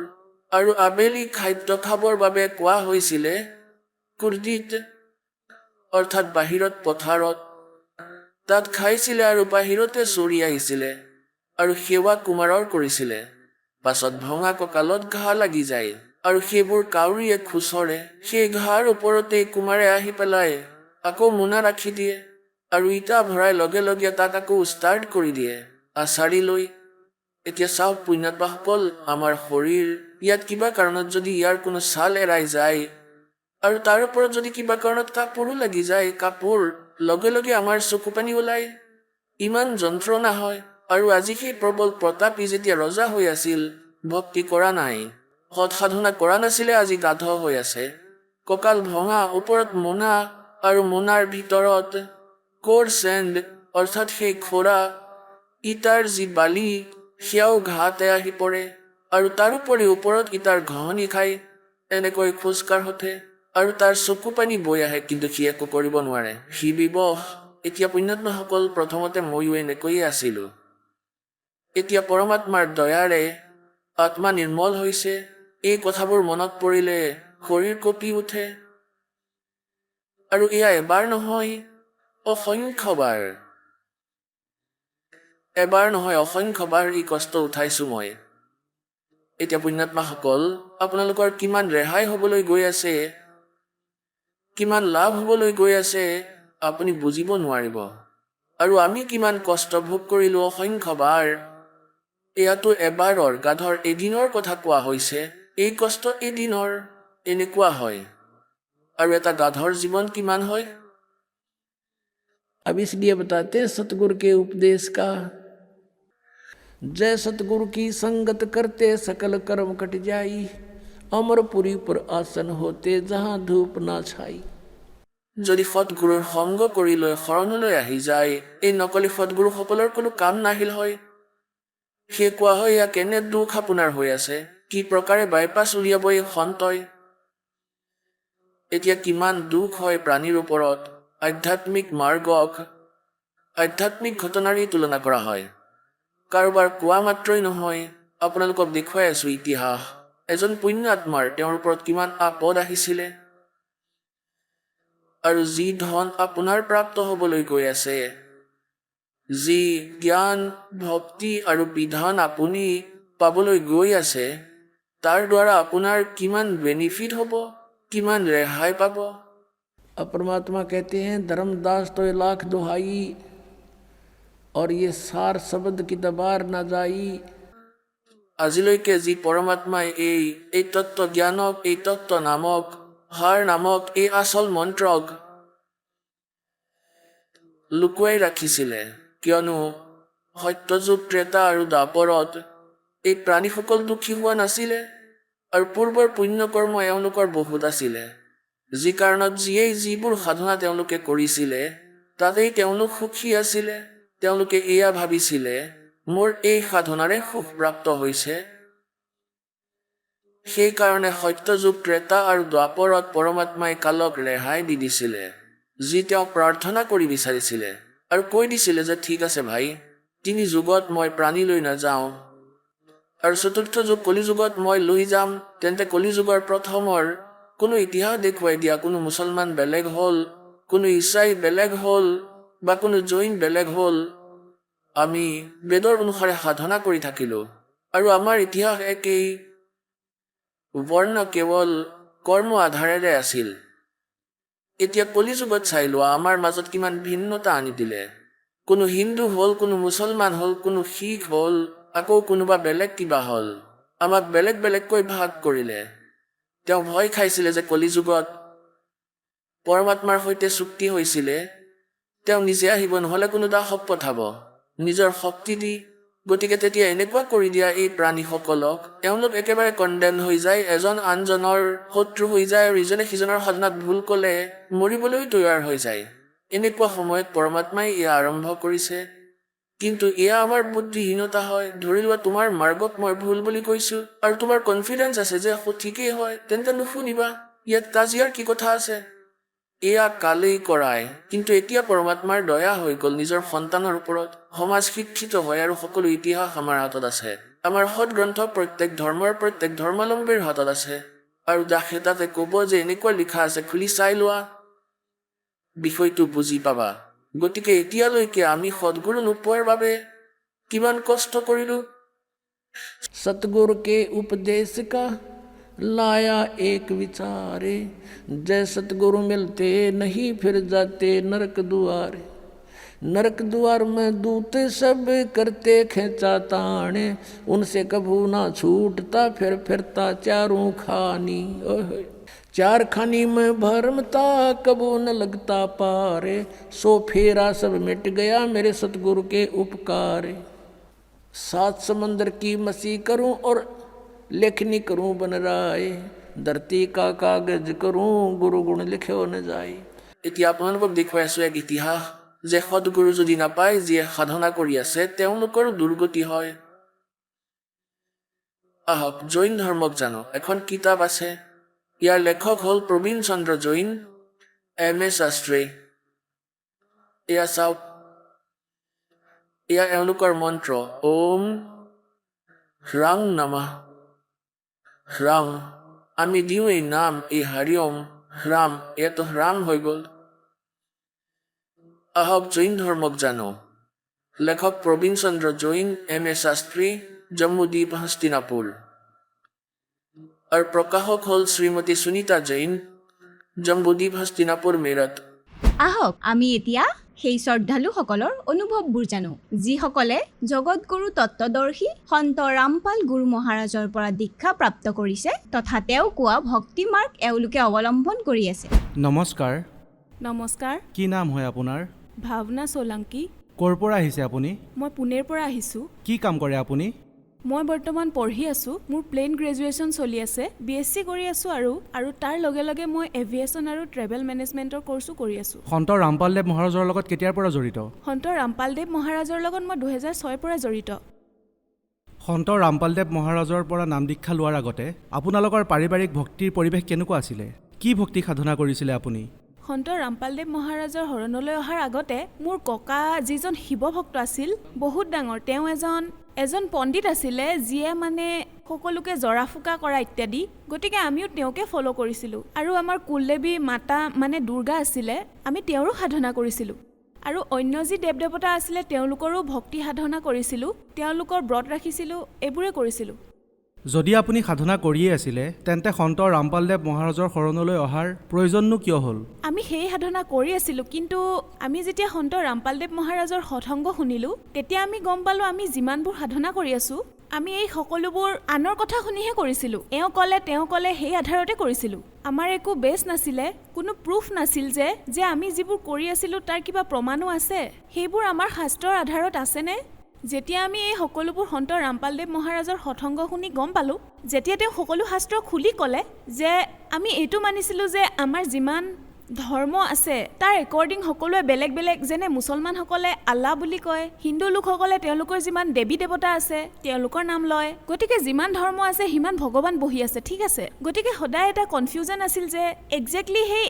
আৰু আবেলি খাদ্য খাবৰ বাবে কোৱা হৈছিলে কুৰ্দিত, অৰ্থাৎ বাহিৰত পথাৰত। তাত খাইছিলে আৰু বাহিৰতে চৰি আহিছিলে আৰু সেৱা কুমাৰৰ কৰিছিলে। পাছত ভঙা কঁকালত ঘাঁ লাগি যায় আৰু সেইবোৰ কাউৰীয়ে খুচৰে। সেই ঘাঁৰ ওপৰতেই কুমাৰে আহি পেলাই আকৌ মোনা ৰাখি দিয়ে আৰু ইটা ভৰাই লগে লগে তাক আকৌ ষ্টাৰ্ট কৰি দিয়ে আচাৰি লৈ। এতিয়া চাওক পুণ্যাত্মাসকল, আমাৰ শৰীৰ, ইয়াত কিবা কাৰণত যদি ইয়াৰ কোনো ছাল এৰাই যায় আৰু তাৰ ওপৰত যদি কিবা কাৰণত কাপোৰো লাগি যায়, কাপোৰ লগে লগে আমাৰ চকু পানী ওলায়, ইমান যন্ত্ৰণা হয়। আৰু আজি সেই প্ৰবল প্ৰতাপী যেতিয়া ৰজা হৈ আছিল, ভক্তি কৰা নাই, সৎ সাধনা কৰা নাছিলে, আজি গাধ হৈ আছে। কঁকাল ভঙা, ওপৰত মোনা আৰু মোনাৰ ভিতৰত কোৰ চেণ্ড, অৰ্থাৎ সেই খোৰা ইটাৰ যি বালি, সেয়াও ঘাতে আহি পৰে আৰু তাৰোপৰি ওপৰত ইটাৰ ঘহনি খাই এনেকৈ খোজকাঢ়োতে আৰু তাৰ চকু পানী বৈ আহে, কিন্তু সি একো কৰিব নোৱাৰে, সি বিবশ। এতিয়া পুণ্যাত্মাসকল, প্ৰথমতে ময়ো এনেকৈয়ে আছিলোঁ। এতিয়া পৰমাত্মাৰ দয়াৰে আত্মা নিৰ্মল হৈছে। এই কথাবোৰ মনত পৰিলে শৰীৰ কঁপি উঠে। আৰু এয়া এবাৰ নহয়, অসংখ্যবাৰ। এবাৰ নহয়, অসংখ্যবাৰ এই কষ্ট উঠাইছোঁ মই। এতিয়া পুণ্যাত্মাসকল, আপোনালোকৰ কিমান ৰেহাই হ'বলৈ গৈ আছে, কিমান লাভ হ'বলৈ গৈ আছে, আপুনি বুজিব নোৱাৰিব। আৰু আমি কিমান কষ্ট ভোগ কৰিলোঁ অসংখ্যবাৰ। এয়াতো এবাৰৰ, গাধৰ এদিনৰ কথা কোৱা হৈছে। এই কষ্ট এদিনৰ, এনেকুৱা হয়। আৰু এটা গাধৰ জীৱন কিমান হয়? अब इसलिए बताते हैं सतगुरु के उपदेश का, जय सतगुरु की संगत करते सकल कर्म कट जाई, अमरपुरी पर आसन होते जहाँ धूप ना छाई। যদি সৎগুৰুৰ সংগ কৰি লৈ শৰণলৈ আহি যায়, এই নকলি সৎগুৰুসকলৰ কোনো কাম নাহিল হয়। সেয়ে কোৱা হয়, এয়া কেনে দুখ আপোনাৰ হৈ আছে, কি প্ৰকাৰে বাইপাছ উলিয়াব এই সন্তই। এতিয়া কিমান দুখ হয় প্ৰাণীৰ ওপৰত, আধ্যাত্মিক মাৰ্গক আধ্যাত্মিক ঘটনাৰেই তুলনা কৰা হয়। কাৰোবাৰ কোৱা মাত্ৰই নহয়, আপোনালোকক দেখুৱাই আছোঁ ইতিহাস। এজন পুণ্যাত্মাৰ তেওঁৰ ওপৰত কিমান আপদ আহিছিলে। আৰু যি ধন আপোনাৰ প্ৰাপ্ত হ'বলৈ গৈ আছে, যি জ্ঞান, ভক্তি আৰু বিধান আপুনি পাবলৈ গৈ আছে, তাৰ দ্বাৰা আপোনাৰ কিমান বেনিফিট হ'ব, কিমান ৰেহাই পাব। अब परमात्मा कहते हैं धर्मदास तो ये लाख दुहाई और ये सार शब्द की दबार ना जाई। আজিলৈকে যি পৰমাত্মাই এই তত্ত্ব জ্ঞানক, এই তত্ত্ব নামক, হাৰ নামক এই আচল মন্ত্ৰক লুকুৱাই ৰাখিছিলে, কিয়নো সত্যযুগ ত্ৰেতা আৰু দ্বাপৰত এই প্ৰাণীসকল দুখী হোৱা নাছিলে আৰু পূৰ্বৰ পুণ্যকৰ্ম এওঁলোকৰ বহুত আছিলে, যি কাৰণত যিবোৰ সাধনা তেওঁলোকে কৰিছিলে তাতেই তেওঁলোক সুখী আছিলে। তেওঁলোকে এয়া ভাবিছিলে মোৰ এই সাধনাৰে সুখ প্ৰাপ্ত হৈছে। সেইকাৰণে সত্যযুগ ত্ৰেতা আৰু দ্বাপৰত পৰমাত্মাই কালক ৰেহাই দি দিছিলে, যি তেওঁ প্ৰাৰ্থনা কৰি বিচাৰিছিলে, আৰু কৈ দিছিলে যে ঠিক আছে ভাই, 3 যুগত মই প্ৰাণী লৈ নাযাওঁ, আৰু 4ৰ্থ যুগ কলিযুগত মই লৈ যাম। তেন্তে কলিযুগৰ প্ৰথমৰ কোনো ইতিহাস দেখুৱাই দিয়া, কোনো মুছলমান বেলেগ হ'ল, কোনো ইছাই বেলেগ হ'ল বা কোনো জৈন বেলেগ হ'ল। আমি বেদৰ অনুসাৰে সাধনা কৰি থাকিলোঁ আৰু আমাৰ ইতিহাস একেই, বৰ্ণ কেৱল কৰ্ম আধাৰেৰে আছিল। এতিয়া কলিযুগত চাই লোৱা আমাৰ মাজত কিমান ভিন্নতা আনি দিলে। কোনো হিন্দু হ'ল, কোনো মুছলমান হ'ল, কোনো শিখ হ'ল, আকৌ কোনোবা বেলেগ কিবা হ'ল। আমাক বেলেগ বেলেগকৈ ভাগ কৰিলে। তেওঁ ভয় খাইছিলে যে কলিযুগত পৰমাত্মাৰ সৈতে চুক্তি হৈছিলে, তেওঁ নিজে আহিব, নহ'লে কোনো দাসক পঠাব নিজৰ শক্তি দি। গতিকে তেতিয়া এনেকুৱা কৰি দিয়া এই প্ৰাণীসকলক, তেওঁলোক একেবাৰে কণ্ডেম হৈ যায়, এজন আনজনৰ শত্ৰু হৈ যায়, আৰু ইজনে সিজনৰ সাধনাত ভুল ক'লে মৰিবলৈ তৈয়াৰ হৈ যায়। এনেকুৱা সময়ত পৰমাত্মাই এয়া আৰম্ভ কৰিছে। কিন্তু এয়া আমাৰ বুদ্ধিহীনতা হয়। ধৰি লোৱা তোমাৰ মাৰ্গক মই ভুল বুলি কৈছোঁ আৰু তোমাৰ কনফিডেঞ্চ আছে যে ঠিকেই হয়, তেন্তে নুশুনিবা, ইয়াত কাজিয়াৰ কি কথা আছে? এয়া কালেই কৰায়। কিন্তু এতিয়া পৰমাত্মাৰ দয়া হৈ গ'ল নিজৰ সন্তানৰ ওপৰত। সমাজ শিক্ষিত হয় আৰু সকলো ইতিহাস আমাৰ হাতত আছে। আমাৰ সৎগ্ৰন্থ প্ৰত্যেক ধৰ্মৰ প্ৰত্যেক ধৰ্মাৱলম্বীৰ হাতত আছে, আৰু দাসে তাতে ক'ব যে এনেকুৱা লিখা আছে, খুলি চাই লোৱা, বিষয়টো বুজি পাবা। গতিকে এতিয়ালৈকে আমি সদগুৰু নোপোৱাৰ বাবে কিমান কষ্ট কৰিলোঁ। सतगुरु के उपदेश का लाया एक विचारे, जय सतगुरु मिलते नहीं फिर जाते नरक दुआरे। नरक द्वार में दूते सब करते खेचा ताने, उनसे कभू ना छूटता फिर फिरता चारों खानी। ओहे, 4 खानी में भरमता कबू न लगता पारे, सो फेरा सब मिट गया मेरे सतगुरु के उपकारे। 7 समंदर की मसी करूं और लेखनी करूं बन राय, धरती का कागज करूं गुरु गुण लिखे न जाए। এতিয়া আপোনালোকক দেখুৱাই আছোঁ এক ইতিহাস, যে সদগুৰু যদি নাপায়, যিয়ে সাধনা কৰি আছে তেওঁলোকৰো দুৰ্গতি হয়। আহক জৈন ধৰ্মক জানো। এখন কিতাপ আছে, ইয়াৰ লেখক হ'ল প্ৰবীণ চন্দ্ৰ জৈন, M.A. শাস্ত্ৰী। এয়া চাওক, এয়া এওঁলোকৰ মন্ত্ৰ, ওম হ্ৰাং নমঃ। হ্ৰাং, আমি দিওঁ এই নাম, এই হৰি ওম হ্ৰাম, এয়াতো হ্ৰাম হৈ গ'ল। আহক জৈন ধৰ্মক জানো। লেখক প্ৰবীণ চন্দ্ৰ জৈন, M.A. শাস্ত্ৰী, জম্মুদ্বীপ, হস্তিনাপুৰ। আৰু প্ৰকাশক হ'ল শ্ৰীমতী সুনীতা জৈন, জম্বুদ্বীপ, হস্তিনাপুৰ, মেৰঠ। আহক আমি এতিয়া সেই শ্ৰদ্ধালুসকলৰ অনুভৱবোৰ জানো, যিসকলে জগতগুৰু তত্ত্বদৰ্শী সন্ত ৰামপাল গুৰু মহাৰাজৰ পৰা দীক্ষা প্ৰাপ্ত কৰিছে তথা তেওঁ কোৱা ভক্তি মাৰ্গ এওঁলোকে অৱলম্বন কৰি আছে। নমস্কাৰ। নমস্কাৰ, কি নাম হয় আপোনাৰ? ভাৱনা সোলাংকি। ক'ৰ পৰা আহিছে আপুনি? মই পুনেৰ পৰা আহিছোঁ। কি কাম কৰে আপুনি? মই বৰ্তমান পঢ়ি আছোঁ। মোৰ প্লেন গ্ৰেজুৱেশ্যন চলি আছে, BSc কৰি আছোঁ, আৰু তাৰ লগে লগে মই এভিয়েশ্যন আৰু ট্ৰেভেল মেনেজমেণ্টৰ কৰ্চো কৰি আছোঁ। সন্ত ৰামপালদেৱ মহাৰাজৰ লগত কেতিয়াৰ পৰা জড়িত? সন্ত ৰামপালদেৱ মহাৰাজৰ লগত মই 2006 পৰা জড়িত। সন্ত ৰামপালদেৱ মহাৰাজৰ পৰা নাম দীক্ষা লোৱাৰ আগতে আপোনালোকৰ পাৰিবাৰিক ভক্তিৰ পৰিৱেশ কেনেকুৱা আছিলে? কি ভক্তি সাধনা কৰিছিলে আপুনি? সন্ত ৰামপালদেৱ মহাৰাজৰ শৰণলৈ অহাৰ আগতে মোৰ ককা যিজন শিৱ ভক্ত আছিল, বহুত ডাঙৰ, তেওঁ এজন পণ্ডিত আছিলে, যিয়ে মানে সকলোকে জৰা ফুকা কৰা ইত্যাদি। গতিকে আমিও তেওঁকে ফ'ল' কৰিছিলোঁ। আৰু আমাৰ কুলদেৱী মাতা মানে দুৰ্গা আছিলে, আমি তেওঁৰো সাধনা কৰিছিলোঁ। আৰু অন্য যি দেৱ দেৱতা আছিলে তেওঁলোকৰো ভক্তি সাধনা কৰিছিলোঁ, তেওঁলোকৰ ব্ৰত ৰাখিছিলোঁ, এইবোৰে কৰিছিলোঁ। যদি আপুনি সাধনা কৰিয়েই আছিলে তেন্তে সন্ত ৰামপালদেৱ মহাৰাজৰ শৰণলৈ অহাৰ প্ৰয়োজননো কিয় হ'ল? আমি সেই সাধনা কৰি আছিলোঁ, কিন্তু আমি যেতিয়া সন্ত ৰামপালদেৱ মহাৰাজৰ সৎসংগ শুনিলোঁ তেতিয়া আমি গম পালোঁ আমি যিমানবোৰ সাধনা কৰি আছোঁ আমি এই সকলোবোৰ আনৰ কথা শুনিহে কৰিছিলোঁ। তেওঁ ক'লে সেই আধাৰতে কৰিছিলোঁ। আমাৰ একো বেছ নাছিলে, কোনো প্ৰুফ নাছিল যে আমি যিবোৰ কৰি আছিলোঁ তাৰ কিবা প্ৰমাণো আছে। সেইবোৰ আমাৰ শাস্ত্ৰৰ আধাৰত আছেনে? যেতিয়া আমি এই সকলোবোৰ সন্ত ৰামপালদেৱ মহাৰাজৰ সৎসংগ শুনি গম পালোঁ, যেতিয়া তেওঁ সকলো শাস্ত্ৰ খুলি ক'লে যে আমি এইটো মানিছিলোঁ যে আমাৰ যিমান ধৰ্ম আছে তাৰ একৰ্ডিং সকলোৱে বেলেগ বেলেগ, যেনে মুছলমানসকলে আল্লাহ বুলি কয়, হিন্দু লোকসকলে তেওঁলোকৰ যিমান দেৱী দেৱতা আছে তেওঁলোকৰ নাম লয়। গতিকে যিমান ধৰ্ম আছে সিমান ভগৱান বহি আছে, ঠিক আছে। গতিকে সদায় এটা কনফিউজন আছিল যে একজেক্টলি সেই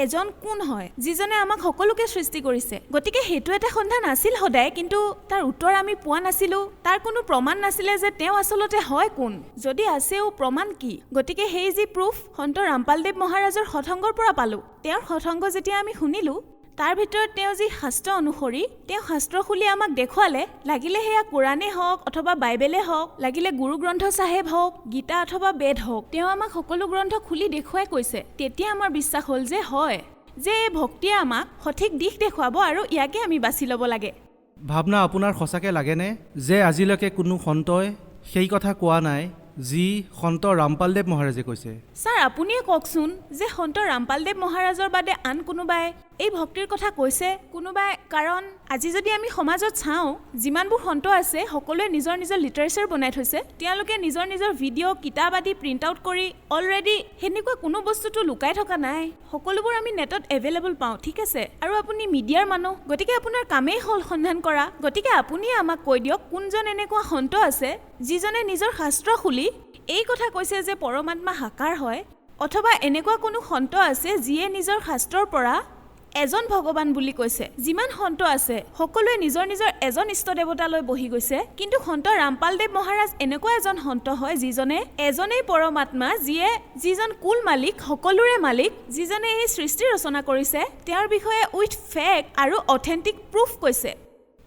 এজন কোন হয় যিজনে আমাক সকলোকে সৃষ্টি কৰিছে। গতিকে সেইটো এটা সন্ধান আছিল সদায়, কিন্তু তাৰ উত্তৰ আমি পোৱা নাছিলোঁ। তাৰ কোনো প্ৰমাণ নাছিলে যে তেওঁ আচলতে হয় কোন, যদি আছেও প্ৰমাণ কি। গতিকে সেই যি প্ৰুফ সন্ত ৰামপালদেৱ মহাৰাজৰ সৎসংগৰ পৰা পালোঁ। তেওঁৰ সৎসংগ যেতিয়া আমি শুনিলোঁ তাৰ ভিতৰত তেওঁ যি শাস্ত্ৰ অনুসৰি তেওঁ শাস্ত্ৰ খুলি আমাক দেখুৱালে, লাগিলে সেয়া কোৰাণে হওক অথবা বাইবেলে হওক, লাগিলে গুৰু গ্ৰন্থ চাহেব হওক, গীতা অথবা বেদ হওক, তেওঁ আমাক সকলো গ্ৰন্থ খুলি দেখুৱাই কৈছে। তেতিয়া আমাৰ বিশ্বাস হ'ল যে হয়, যে এই ভক্তিয়ে আমাক সঠিক দিশ দেখুৱাব আৰু ইয়াকে আমি বাছি ল'ব লাগে। ভাৱনা আপোনাৰ সঁচাকৈ লাগেনে যে আজিলৈকে কোনো সন্তই সেই কথা কোৱা নাই যি সন্ত ৰামপালদেৱ মহাৰাজে কৈছে? ছাৰ, আপুনিয়ে কওকচোন যে সন্ত ৰামপালদেৱ মহাৰাজৰ বাদে আন কোনোবাই এই ভক্তিৰ কথা কৈছে? কোনোবাই? কাৰণ আজি যদি আমি সমাজত চাওঁ, যিমানবোৰ সন্ত আছে সকলোৱে নিজৰ নিজৰ লিটাৰেচাৰ বনাই থৈছে। তেওঁলোকে নিজৰ নিজৰ ভিডিঅ' কিতাপ আদি প্ৰিণ্ট আউট কৰি অলৰেডি সেনেকুৱা কোনো বস্তুটো লুকাই থকা নাই, সকলোবোৰ আমি নেটত এভেইলেবল পাওঁ, ঠিক আছে। আৰু আপুনি মিডিয়াৰ মানুহ, গতিকে আপোনাৰ কামেই হ'ল সন্ধান কৰা। গতিকে আপুনিয়ে আমাক কৈ দিয়ক কোনজন এনেকুৱা সন্ত আছে যিজনে নিজৰ শাস্ত্ৰ খুলি এই কথা কৈছে যে পৰমাত্মা সাকাৰ হয়, অথবা এনেকুৱা কোনো সন্ত আছে যিয়ে নিজৰ শাস্ত্ৰৰ পৰা এজন ভগৱান বুলি কৈছে। যিমান সন্ত আছে সকলোৱে নিজৰ নিজৰ এজন ইষ্ট দেৱতালৈ বহি গৈছে, কিন্তু সন্ত ৰামপালদেৱ মহাৰাজ এনেকুৱা এজন সন্ত হয় যিজনে এজনেই পৰমাত্মা, যিজন কুল মালিক, সকলোৰে মালিক, যিজনে এই সৃষ্টি ৰচনা কৰিছে, তেওঁৰ বিষয়ে উইথ ফেক্ট আৰু অথেণ্টিক প্ৰুফ কৈছে।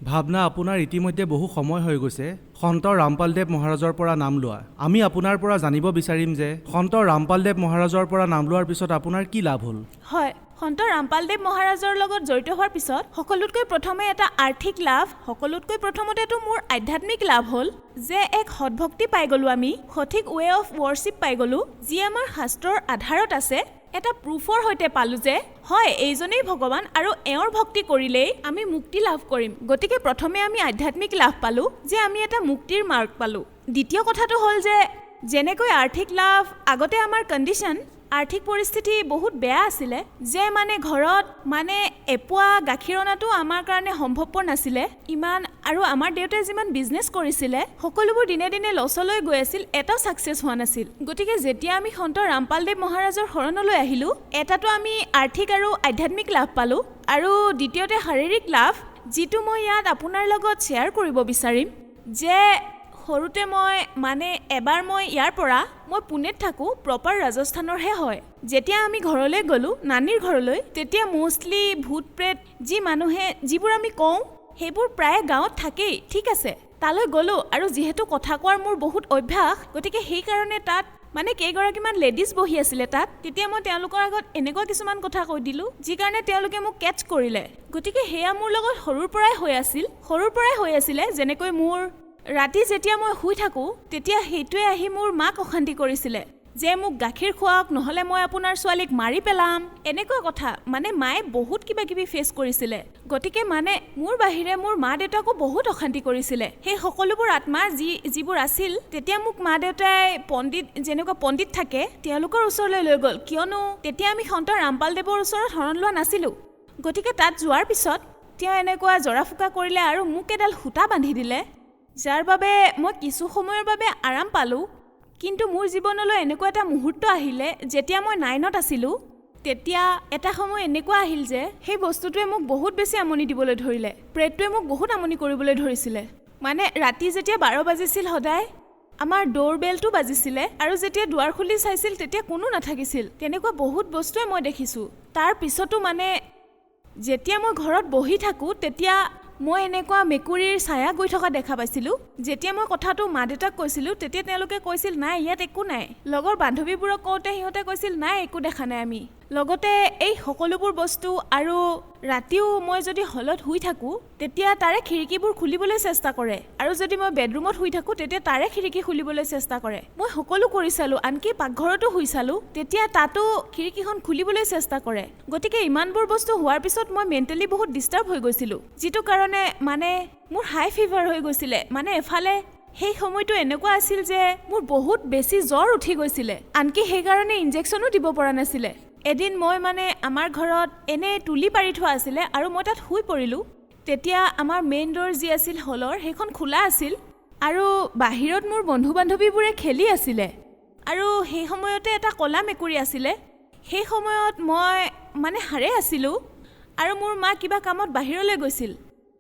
ভাৱনা, আপোনাৰ ইতিমধ্যে বহু সময় হৈ গৈছে সন্ত ৰামপালদেৱ মহাৰাজৰ পৰা নাম লোৱা। আমি আপোনাৰ পৰা জানিব বিচাৰিম যে সন্ত ৰামপালদেৱ মহাৰাজৰ পৰা নাম লোৱাৰ পিছত আপোনাৰ কি লাভ হ'ল? হয়, সন্ত ৰামপালদেৱ মহাৰাজৰ লগত জড়িত হোৱাৰ পিছত সকলোতকৈ প্ৰথমে এটা আৰ্থিক লাভ, সকলোতকৈ প্ৰথমতেতো মোৰ আধ্যাত্মিক লাভ হ'ল যে এক সৎভক্তি পাই গ'লোঁ, আমি সঠিক ৱে অফ ৱৰ্শ্বিপ পাই গ'লোঁ, যি আমাৰ শাস্ত্ৰৰ আধাৰত আছে। এটা প্ৰুফৰ সৈতে পালোঁ যে হয়, এইজনেই ভগৱান আৰু এওঁৰ ভক্তি কৰিলেই আমি মুক্তি লাভ কৰিম। গতিকে প্ৰথমে আমি আধ্যাত্মিক লাভ পালোঁ যে আমি এটা মুক্তিৰ মাৰ্গ পালোঁ। দ্বিতীয় কথাটো হ'ল যে যেনেকৈ আৰ্থিক লাভ, আগতে আমাৰ কণ্ডিশ্যন, আৰ্থিক পৰিস্থিতি বহুত বেয়া আছিলে, যে মানে ঘৰত এপোৱা গাখীৰ অনাটো আমাৰ কাৰণে সম্ভৱপৰ নাছিলে ইমান, আৰু আমাৰ দেউতাই যিমান বিজনেছ কৰিছিলে সকলোবোৰ দিনে দিনে লছলৈ গৈ আছিল, এটাও ছাকচেছ হোৱা নাছিল। গতিকে যেতিয়া আমি সন্ত ৰামপালদেৱ মহাৰাজৰ শৰণলৈ আহিলোঁ, এটাতো আমি আৰ্থিক আৰু আধ্যাত্মিক লাভ পালোঁ, আৰু দ্বিতীয়তে শাৰীৰিক লাভ, যিটো মই ইয়াত আপোনাৰ লগত শ্বেয়াৰ কৰিব বিচাৰিম। যে সৰুতে এবাৰ মই ইয়াৰ পৰা পুনেত থাকোঁ, প্ৰপাৰ ৰাজস্থানৰহে হয়। যেতিয়া আমি ঘৰলৈ গ'লোঁ, নানীৰ ঘৰলৈ, তেতিয়া মষ্টলি ভূত প্ৰেত যিবোৰ আমি কওঁ সেইবোৰ প্ৰায় গাঁৱত থাকেই, ঠিক আছে। তালৈ গ'লোঁ আৰু যিহেতু কথা কোৱাৰ মোৰ বহুত অভ্যাস, গতিকে সেইকাৰণে তাত কেইগৰাকীমান লেডিজ বহি আছিলে তাত। তেতিয়া মই তেওঁলোকৰ আগত এনেকুৱা কিছুমান কথা কৈ দিলোঁ যি কাৰণে তেওঁলোকে মোক কেটচ কৰিলে। গতিকে সেয়া মোৰ লগত সৰুৰ পৰাই হৈ আছিলে। যেনেকৈ মোৰ ৰাতি যেতিয়া মই শুই থাকোঁ তেতিয়া সেইটোৱে আহি মোৰ মাক অশান্তি কৰিছিলে যে মোক গাখীৰ খুৱাওক, নহ'লে মই আপোনাৰ ছোৱালীক মাৰি পেলাম, এনেকুৱা কথা। মায়ে বহুত কিবা কিবি ফেচ কৰিছিলে। গতিকে মোৰ বাহিৰে মোৰ মা দেউতাকো বহুত অশান্তি কৰিছিলে। সেই সকলোবোৰ আত্মা যিবোৰ আছিল, তেতিয়া মোক মা দেউতাই যেনেকুৱা পণ্ডিত থাকে তেওঁলোকৰ ওচৰলৈ লৈ গ'ল, কিয়নো তেতিয়া আমি সন্ত ৰামপালদেৱৰ ওচৰত শৰণ লোৱা নাছিলোঁ। গতিকে তাত যোৱাৰ পিছত তেওঁ এনেকুৱা জৰা ফুকা কৰিলে আৰু মোক এডাল সূতা বান্ধি দিলে, যাৰ বাবে মই কিছু সময়ৰ বাবে আৰাম পালোঁ। কিন্তু মোৰ জীৱনলৈ এনেকুৱা এটা মুহূৰ্ত আহিলে যেতিয়া মই 9ত আছিলোঁ। তেতিয়া এটা সময় এনেকুৱা আহিল যে সেই বস্তুটোৱে মোক বহুত বেছি আমনি দিবলৈ ধৰিলে। প্ৰেতটোৱে মোক বহুত আমনি কৰিবলৈ ধৰিছিলে। ৰাতি যেতিয়া 12 বাজিছিল সদায় আমাৰ ড'ৰ বেলটো বাজিছিলে, আৰু যেতিয়া দুৱাৰ খুলি চাইছিল তেতিয়া কোনো নাথাকিছিল। তেনেকুৱা বহুত বস্তুৱে মই দেখিছোঁ। তাৰ পিছতো যেতিয়া মই ঘৰত বহি থাকোঁ তেতিয়া মই এনেকুৱা মেকুৰীৰ ছায়া গৈ থকা দেখা পাইছিলোঁ। যেতিয়া মই কথাটো মা দেউতাক কৈছিলোঁ তেতিয়া তেওঁলোকে কৈছিল নাই ইয়াত একো নাই। লগৰ বান্ধৱীবোৰক কওঁতে সিহঁতে কৈছিল নাই একো দেখা নাই আমি। লগতে এই সকলোবোৰ বস্তু আৰু ৰাতিও মই যদি হলত শুই থাকোঁ তেতিয়া তাৰে খিৰিকীবোৰ খুলিবলৈ চেষ্টা কৰে, আৰু যদি মই বেডৰুমত শুই থাকোঁ তেতিয়া তাৰে খিৰিকী খুলিবলৈ চেষ্টা কৰে। মই সকলো কৰি চালোঁ, আনকি পাকঘৰতো শুই চালোঁ, তেতিয়া তাতো খিৰিকীখন খুলিবলৈ চেষ্টা কৰে। গতিকে ইমানবোৰ বস্তু হোৱাৰ পিছত মই মেণ্টেলি বহুত ডিষ্টাৰ্ব হৈ গৈছিলোঁ, যিটো কাৰণে মানে মোৰ হাই ফিভাৰ হৈ গৈছিলে। মানে এফালে সেই সময়টো এনেকুৱা আছিল যে মোৰ বহুত বেছি জ্বৰ উঠি গৈছিলে, আনকি সেইকাৰণে ইনজেকশ্যনো দিব পৰা নাছিলে। এদিন মই মানে আমাৰ ঘৰত এনে তুলি পাৰি থোৱা আছিলে আৰু মই তাত শুই পৰিলোঁ। তেতিয়া আমাৰ মেইন ড'ৰ যি আছিল হলৰ সেইখন খোলা আছিল, আৰু বাহিৰত মোৰ বন্ধু বান্ধৱীবোৰে খেলি আছিলে, আৰু সেই সময়তে এটা ক'লা মেকুৰী আছিলে। সেই সময়ত মই মানে সাৰে আছিলোঁ আৰু মোৰ মা কিবা কামত বাহিৰলৈ গৈছিল।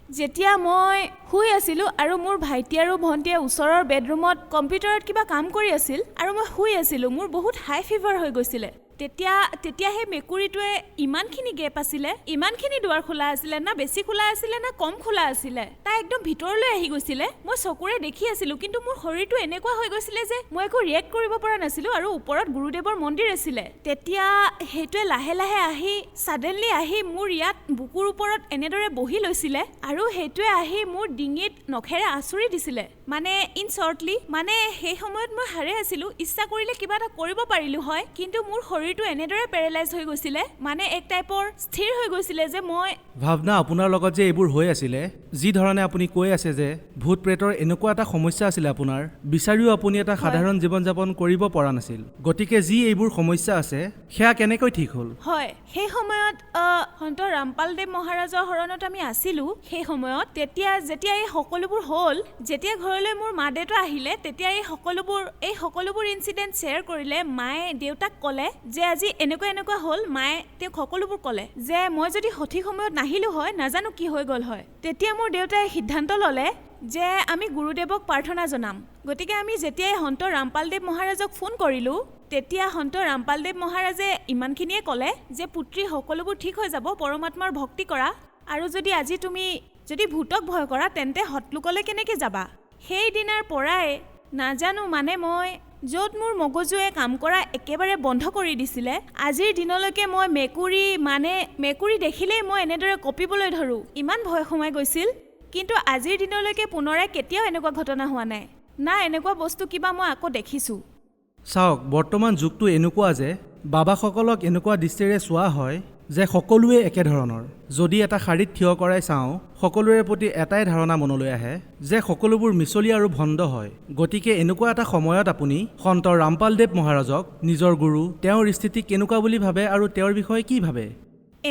যেতিয়া মই শুই আছিলোঁ আৰু মোৰ ভাইটি আৰু ভণ্টিয়ে ওচৰৰ বেডৰুমত কম্পিউটাৰত কিবা কাম কৰি আছিল আৰু মই শুই আছিলোঁ, মোৰ বহুত হাই ফিভাৰ হৈ গৈছিলে। তেতিয়া সেই মেকুৰীটোৱে ইমানখিনি গেপ আছিলে, ইমানখিনি দুৱাৰ খোলা আছিলে, না বেছি খোলা আছিলে না কম খোলা আছিলে, তাই একদম ভিতৰলৈ আহি গৈছিলে। মই চকুৰে দেখি আছিলোঁ, কিন্তু মোৰ শৰীৰটো এনেকুৱা হৈ গৈছিলে যে মই একো ৰিয়েক্ট কৰিব পৰা নাছিলোঁ, আৰু ওপৰত গুৰুদেৱৰ মন্দিৰ আছিলে। তেতিয়া সেইটোৱে লাহে লাহে আহি ছাডেনলি আহি মোৰ ইয়াত বুকুৰ ওপৰত এনেদৰে বহি লৈছিলে, আৰু সেইটোৱে আহি মোৰ ডিঙিত নখেৰে আঁচুৰি দিছিলে। মানে ইন শ্বৰ্টলি, মানে সেই সময়ত মই সাৰে আছিলোঁ, ইচ্ছা কৰিলে কিবা এটা কৰিব পাৰিলোঁ হয়, কিন্তু মোৰ শৰীৰটো এনেদৰে পেৰালাইজ হৈ গৈছিলে, মানে এক টাইপৰ স্থিৰ হৈ গৈছিলে যে মই ভাৱনা, আপোনাৰ লগত যে এইবোৰ হৈ আছিলে, যি ধৰণে আপুনি কৈ আছে যে ভূত প্ৰেতৰ এনেকুৱা এটা সমস্যা আছিলে আপোনাৰ, বিচাৰিও আপুনি এটা সাধাৰণ জীৱন যাপন কৰিব পৰা নাছিল। গতিকে যি এইবোৰ সমস্যা আছে সেয়া কেনেকৈ ঠিক হ'ল? হয়, সেই সময়ত সন্ত ৰামপালদেৱ মহাৰাজৰ শৰণত আমি আছিলোঁ। সেই সময়ত যেতিয়া এই সকলোবোৰ হ'ল, যেতিয়া ঘৰলৈ মোৰ মা দেউতা আহিলে, তেতিয়া এই সকলোবোৰ ইনচিডেণ্ট শ্বেয়াৰ কৰিলে। মায়ে দেউতাক ক'লে যে আজি এনেকুৱা হ'ল। মায়ে তেওঁক সকলোবোৰ ক'লে যে মই যদি সঠিক সময়ত নাহিলোঁ হয়, নাজানো কি হৈ গ'ল হয়। তেতিয়া মোৰ দেউতাই সিদ্ধান্ত ল'লে যে আমি গুৰুদেৱক প্ৰাৰ্থনা জনাম। গতিকে আমি যেতিয়াই সন্ত ৰামপালদেৱ মহাৰাজক ফোন কৰিলোঁ, তেতিয়া সন্ত ৰামপালদেৱ মহাৰাজে ইমানখিনিয়ে ক'লে যে পুত্ৰী, সকলোবোৰ ঠিক হৈ যাব, পৰমাত্মাৰ ভক্তি কৰা, আৰু আজি তুমি যদি ভূতক ভয় কৰা তেন্তে হতলোকলৈ কেনেকৈ যাবা। সেই দিনাৰ পৰাই নাজানো, মানে মই য'ত মোৰ মগজুৱে কাম কৰা একেবাৰে বন্ধ কৰি দিছিলে, আজিৰ দিনলৈকে মই মেকুৰী দেখিলেই মই এনেদৰে কঁপিবলৈ ধৰোঁ, ইমান ভয় সোমাই গৈছিল। কিন্তু আজিৰ দিনলৈকে পুনৰাই কেতিয়াও এনেকুৱা ঘটনা হোৱা নাই, না এনেকুৱা বস্তু কিবা মই আকৌ দেখিছোঁ। চাওক, বৰ্তমান যুগটো এনেকুৱা যে বাবাসকলক এনেকুৱা দৃষ্টিৰে চোৱা হয় যে সকলোৱে একেধৰণৰ। যদি এটা শাৰীত থিয় কৰাই চাওঁ, সকলোৰে প্ৰতি এটাই ধাৰণা মনলৈ আহে যে সকলোবোৰ মিছলি আৰু ভণ্ড হয়। গতিকে এনেকুৱা এটা সময়ত আপুনি সন্ত ৰামপালদেৱ মহাৰাজক নিজৰ গুৰু, তেওঁৰ স্থিতি কেনেকুৱা বুলি ভাবে আৰু তেওঁৰ বিষয়ে কি ভাবে?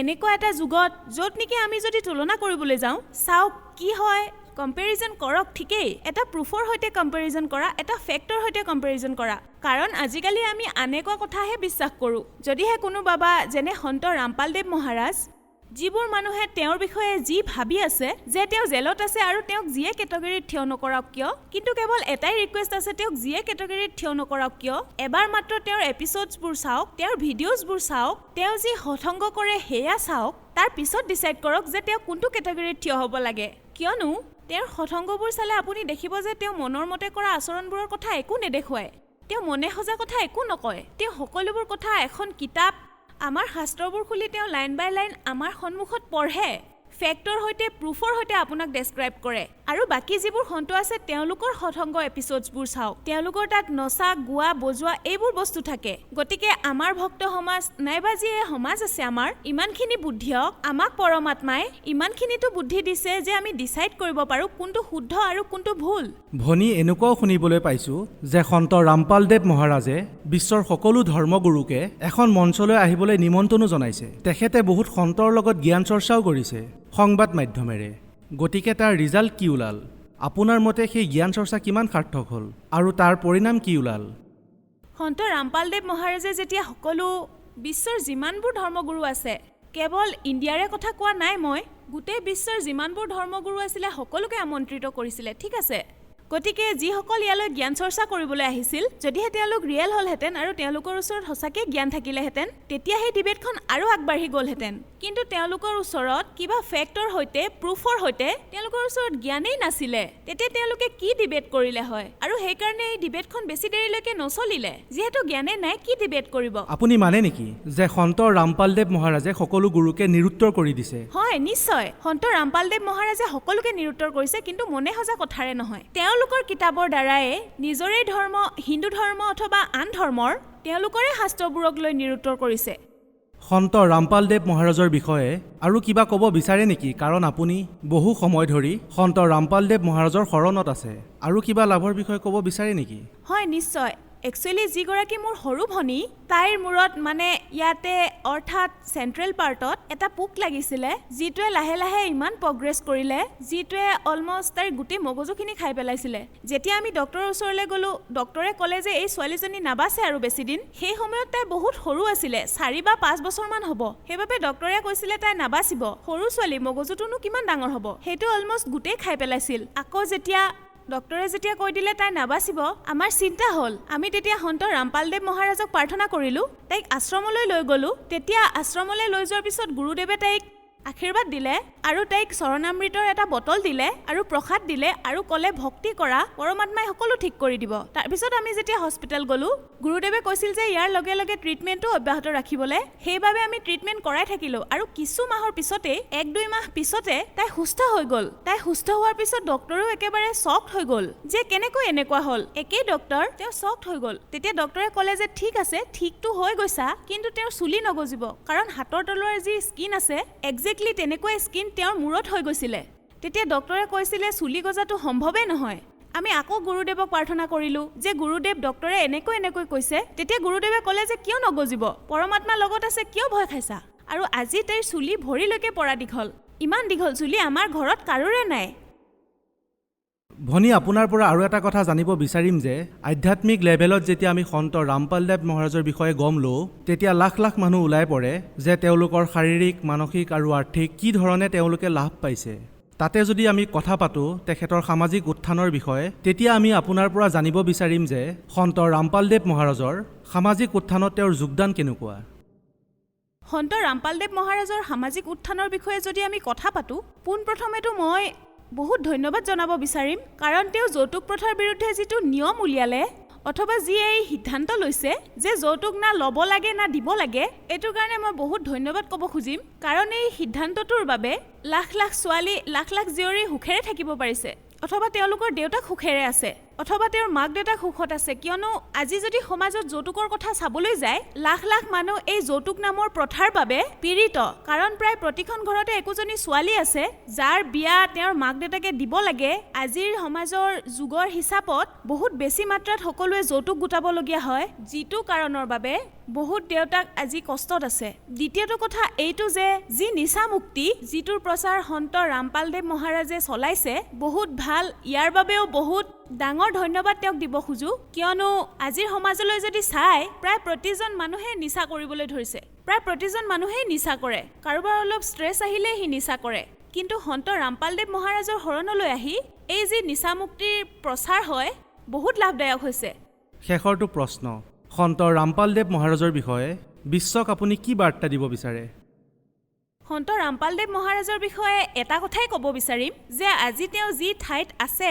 এনেকুৱা এটা যুগত য'ত নেকি আমি যদি তুলনা কৰিবলৈ যাওঁ, চাওক কি হয়, কম্পেৰিজন কৰক, ঠিকেই, এটা প্ৰুফৰ সৈতে কম্পেৰিজন কৰা, এটা ফেক্টৰ সৈতে কম্পেৰিজন কৰা, কাৰণ আজিকালি আমি এনেকুৱা কথাহে বিশ্বাস কৰোঁ। যদিহে কোনো বাবা যেনে সন্ত ৰামপালদেৱ মহাৰাজ, যিবোৰ মানুহে তেওঁৰ বিষয়ে যি ভাবি আছে যে তেওঁ জেলত আছে আৰু তেওঁক যিয়ে কেটেগৰীত থিয় নকৰক কিয়, কিন্তু কেৱল এটাই ৰিকুৱেষ্ট আছে, তেওঁক যিয়ে কেটেগৰীত থিয় নকৰক কিয়, এবাৰ মাত্ৰ তেওঁৰ এপিছ'ডছবোৰ চাওক, তেওঁৰ ভিডিঅ'জবোৰ চাওক, তেওঁ যি হঠংগ কৰে সেয়া চাওক, তাৰ পিছত ডিচাইড কৰক যে তেওঁ কোনটো কেটেগৰীত থিয় হ'ব লাগে। কিয়নো তেওঁৰ হঠংগবোৰ চালে আপুনি দেখিব যে তেওঁ মনৰ মতে কৰা আচৰণবোৰৰ কথা একো নেদেখুৱায়, তেওঁ মনে সজা কথা একো নকয়, তেওঁ সকলোবোৰ কথা এখন কিতাপ, আমাৰ শাস্ত্ৰবোৰ খুলি তেওঁ লাইন বাই লাইন আমাৰ সন্মুখত পঢ়ে, ফেক্টৰ সৈতে প্ৰুফৰ সৈতে আপোনাক ডেছক্ৰাইব কৰে। আৰু বাকী যিবোৰ সন্ত আছে তেওঁলোকৰ হঠংগ এপিছ'ডছবোৰ চাওক, তেওঁলোকৰ তাত নচা, গোৱা, বজোৱা এইবোৰ বস্তু থাকে। গতিকে আমাৰ ভক্ত সমাজ নাইবা যিয়ে সমাজ আছে আমাৰ, ইমানখিনি বুদ্ধি হওক, আমাক পৰমাত্মাই ইমানখিনিতো বুদ্ধি দিছে যে আমি ডিচাইড কৰিব পাৰোঁ কোনটো শুদ্ধ আৰু কোনটো ভুল। ভনী, এনেকুৱাও শুনিবলৈ পাইছোঁ যে সন্ত ৰামপালদেৱ মহাৰাজে বিশ্বৰ সকলো ধৰ্মগুৰুকে এখন মঞ্চলৈ আহিবলৈ নিমন্ত্ৰণো জনাইছে। তেখেতে বহুত সন্তৰ লগত জ্ঞান চৰ্চাও কৰিছে সংবাদ মাধ্যমেৰে। গতিকে তাৰ ৰিজাল্ট কি ওলাল? আপোনাৰ মতে সেই জ্ঞান চৰ্চা কিমান সাৰ্থক হ'ল আৰু তাৰ পৰিণাম কি ওলাল? সন্ত ৰামপালদেৱ মহাৰাজে যেতিয়া সকলো বিশ্বৰ যিমানবোৰ ধৰ্মগুৰু আছে, কেৱল ইণ্ডিয়াৰে কথা কোৱা নাই, মই গোটেই বিশ্বৰ যিমানবোৰ ধৰ্মগুৰু আছিলে সকলোকে আমন্ত্ৰিত কৰিছিলে, ঠিক আছে। গতিকে যিসকল ইয়ালৈ জ্ঞান চৰ্চা কৰিবলৈ আহিছিল যদিহে তেওঁলোক ৰিয়েল হ'লহেঁতেন আৰু তেওঁলোকৰ ওচৰত সঁচাকৈ জ্ঞান থাকিলেহেঁতেন তেতিয়া সেই ডিবেটখন আৰু আগবাঢ়ি গ'লহেঁতেন কিন্তু তেওঁলোকৰ ওচৰত কিবা ফেক্টৰ সৈতে প্ৰুফৰ সৈতে তেওঁলোকৰ ওচৰত জ্ঞানেই নাছিলে তেতিয়া তেওঁলোকে কি ডিবেট কৰিলে হয় আৰু সেইকাৰণে এই ডিবেটখন বেছি দেৰিলৈকে নচলিলে যিহেতু জ্ঞানে নাই কি ডিবেট কৰিব আপুনি মানে নেকি যে সন্ত ৰামপালদেৱ মহাৰাজে সকলো গুৰুকে নিৰুত্তৰ কৰি দিছে হয় নিশ্চয় সন্ত ৰামপালদেৱ মহাৰাজে সকলোকে নিৰুত্তৰ কৰিছে কিন্তু মনে সজা কথাৰে নহয় তেওঁলোকৰ কিতাপৰ দ্বাৰাই নিজৰে ধৰ্ম হিন্দু ধৰ্ম অথবা আন ধৰ্মৰ তেওঁলোকৰে শাস্ত্ৰবোৰক লৈ নিৰুত্তৰ কৰিছে সন্ত ৰামপালদেৱ মহাৰাজৰ বিষয়ে আৰু কিবা ক'ব বিচাৰে নেকি কাৰণ আপুনি বহু সময় ধৰি সন্ত ৰামপালদেৱ মহাৰাজৰ শৰণত আছে আৰু কিবা লাভৰ বিষয়ে ক'ব বিচাৰে নেকি হয় নিশ্চয় একচুৱেলি যিগৰাকী মোৰ সৰু ভনী তাইৰ মূৰত মানে ইয়াতে অৰ্থাৎ চেণ্ট্ৰেল পাৰ্টত এটা পোক লাগিছিলে যিটোৱে লাহে লাহে ইমান প্ৰগ্ৰেছ কৰিলে যিটোৱে অলমষ্ট তাইৰ গোটেই মগজুখিনি খাই পেলাইছিলে যেতিয়া আমি ডক্টৰৰ ওচৰলৈ গ'লোঁ ডক্টৰে ক'লে যে এই ছোৱালীজনী নাবাচে আৰু বেছি দিন সেই সময়ত তাই বহুত সৰু আছিলে 4 বা 5 বছৰমান হ'ব সেইবাবে ডক্টৰে কৈছিলে তাই নাবাচিব সৰু ছোৱালী মগজুটোনো কিমান ডাঙৰ হ'ব সেইটো অলমষ্ট গোটেই খাই পেলাইছিল আকৌ ডক্টৰে যেতিয়া কৈ দিলে তাই নাবাচিব আমাৰ চিন্তা হ'ল আমি তেতিয়া সন্ত ৰামপালদেৱ মহাৰাজক প্ৰাৰ্থনা কৰিলোঁ তাইক আশ্ৰমলৈ লৈ গ'লোঁ তেতিয়া আশ্ৰমলৈ লৈ যোৱাৰ পিছত গুৰুদেৱে তাইক আশীৰ্বাদ দিলে আৰু তাইক চৰণামৃতৰ এটা বটল দিলে আৰু প্ৰসাদ দিলে আৰু ক'লে ভক্তি কৰা পৰমাত্মাই সকলো ঠিক কৰি দিব তাৰপিছত আমি যেতিয়া হস্পিটেল গ'লোঁ গুৰুদেৱে কৈছিল যে ইয়াৰ লগে লগে ট্ৰিটমেণ্টটো অব্যাহত ৰাখিবলৈ সেইবাবে আমি ট্ৰিটমেণ্ট কৰাই থাকিলোঁ আৰু কিছু মাহৰ পিছতে 1-2 মাহ পিছতে তাই সুস্থ হৈ গ'ল তাই সুস্থ হোৱাৰ পিছত ডক্টৰেও একেবাৰে শ্বকড হৈ গ'ল যে কেনেকৈ এনেকুৱা হ'ল একেই ডক্টৰ তেওঁ শ্বকড হৈ গ'ল তেতিয়া ডক্টৰে ক'লে যে ঠিক আছে ঠিকটো হৈ গৈছা কিন্তু তেওঁৰ চুলি নগজিব কাৰণ হাতৰ তলৰ যি স্কিন আছে একজেক্টলি তেনেকৈ স্কিন তেওঁৰ মূৰত হৈ গৈছিলে তেতিয়া ডক্টৰে কৈছিলে চুলি গজাটো সম্ভৱেই নহয় আমি আকৌ গুৰুদেৱক প্ৰাৰ্থনা কৰিলোঁ যে গুৰুদেৱ ডক্টৰে এনেকৈ কৈছে তেতিয়া গুৰুদেৱে ক'লে যে কিয় নগজিব পৰমাত্মাৰ লগত আছে কিয় ভয় খাইছা আৰু আজি তাইৰ চুলি ভৰিলৈকে পৰা দীঘল ইমান দীঘল চুলি আমাৰ ঘৰত কাৰোৰে নাই ভনী আপোনাৰ পৰা আৰু এটা কথা জানিব বিচাৰিম যে আধ্যাত্মিক লেভেলত যেতিয়া আমি সন্ত ৰামপালদেৱ মহাৰাজৰ বিষয়ে গম লওঁ তেতিয়া লাখ লাখ মানুহ ওলাই পৰে যে তেওঁলোকৰ শাৰীৰিক মানসিক আৰু আৰ্থিক কি ধৰণে তেওঁলোকে লাভ পাইছে তাতে যদি আমি কথা পাতোঁ তেখেতৰ সামাজিক উত্থানৰ বিষয়ে তেতিয়া আমি আপোনাৰ পৰা জানিব বিচাৰিম যে সন্ত ৰামপালদেৱ মহাৰাজৰ সামাজিক উত্থানত তেওঁৰ যোগদান কেনেকুৱা সন্ত ৰামপালদেৱ মহাৰাজৰ সামাজিক উত্থানৰ বিষয়ে যদি আমি কথা পাতোঁ পোনপ্ৰথমেতো মই বহুত ধন্যবাদ জনাব বিচাৰিম কাৰণ তেওঁ যৌতুক প্ৰথাৰ বিৰুদ্ধে যিটো নিয়ম উলিয়ালে অথবা যি এই সিদ্ধান্ত লৈছে যে যৌতুক না ল'ব লাগে না দিব লাগে এইটোৰ কাৰণে মই বহুত ধন্যবাদ ক'ব খুজিম কাৰণ এই সিদ্ধান্তটোৰ বাবে লাখ লাখ ছোৱালী লাখ লাখ জীয়ৰী সুখেৰে থাকিব পাৰিছে অথবা তেওঁলোকৰ দেউতাক সুখেৰে আছে অথবা তেওঁৰ মাক দেউতাক সুখত আছে কিয়নো আজি যদি সমাজত যৌতুকৰ কথা চাবলৈ যায় লাখ লাখ মানুহ এই যৌতুক নামৰ প্ৰথাৰ বাবে পীড়িত কাৰণ প্ৰায় প্ৰতিখন ঘৰতে একোজনী ছোৱালী আছে যাৰ বিয়া তেওঁৰ মাক দেউতাকে দিব লাগে আজিৰ সমাজৰ যুগৰ হিচাপত বহুত বেছি মাত্ৰাত সকলোৱে যৌতুক গোটাবলগীয়া হয় যিটো কাৰণৰ বাবে বহুত দেউতাক আজি কষ্টত আছে দ্বিতীয়টো কথা এইটো যে যি নিচা মুক্তি যিটোৰ প্ৰচাৰ সন্ত ৰামপালদেৱ মহাৰাজে চলাইছে বহুত ভাল ইয়াৰ বাবেও বহুত ডাঙৰ ধন্যবাদ তেওঁক দিব খোজো কিয়নো আজিৰ সমাজলৈ যদি চাই প্ৰায় প্ৰতিজন মানুহে নিচা কৰিবলৈ ধৰিছে প্ৰায় প্ৰতিজন মানুহেই নিচা কৰে কাৰোবাৰ অলপ ষ্ট্ৰেছ আহিলে সি নিচা কৰে কিন্তু সন্ত ৰামপালদেৱ মহাৰাজৰ শৰণলৈ আহি এই যি নিচা মুক্তিৰ প্ৰচাৰ হয় বহুত লাভদায়ক হৈছে শেষৰটো প্ৰশ্ন সন্ত ৰামপালদেৱ মহাৰাজৰ বিষয়ে বিশ্বক আপুনি কি বাৰ্তা দিব বিচাৰে সন্ত ৰামপালদেৱ মহাৰাজৰ বিষয়ে এটা কথাই ক'ব বিচাৰিম যে আজি তেওঁ যি ঠাইত আছে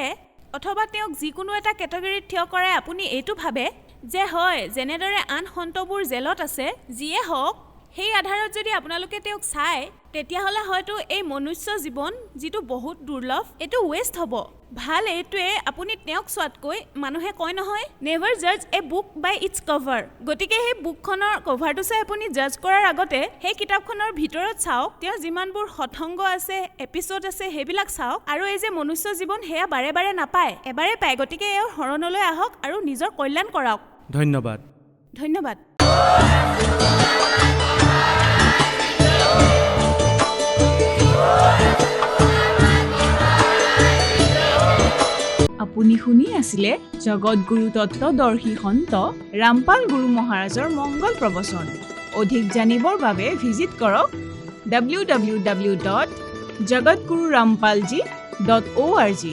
অথবা তেওঁক যিকোনো এটা কেটেগৰীত থিয় কৰাই আপুনি এইটো ভাবে যে হয় যেনেদৰে আন সন্তবোৰ জেলত আছে যিয়ে হওক সেই আধাৰত যদি আপোনালোকে তেওঁক চায় তেতিয়াহ'লে হয়তো এই মনুষ্য জীৱন যিটো বহুত দুৰ্লভ এইটো ৱেষ্ট হ'ব ভাল এইটোৱে আপুনি তেওঁক চোৱাতকৈ মানুহে কয় নহয় নেভাৰ জাজ এ বুক বাই ইটছ কভাৰ গতিকে সেই বুকখনৰ কভাৰটো চাই আপুনি জাজ কৰাৰ আগতে সেই কিতাপখনৰ ভিতৰত চাওক তেওঁ যিমানবোৰ সৎসংগ আছে এপিছ'ড আছে সেইবিলাক চাওক আৰু এই যে মনুষ্য জীৱন সেয়া বাৰে বাৰে নাপায় এবাৰে পায় গতিকে এওঁৰ শৰণলৈ আহক আৰু নিজৰ কল্যাণ কৰাওক ধন্যবাদ ধন্যবাদ আপুনি শুনি আছিলে জগতগুৰু তত্ত্বদৰ্শী সন্ত ৰামপাল গুৰু মহাৰাজৰ মংগল প্ৰবচন অধিক জানিবৰ বাবে ভিজিট কৰক www.jagatgururampalji.org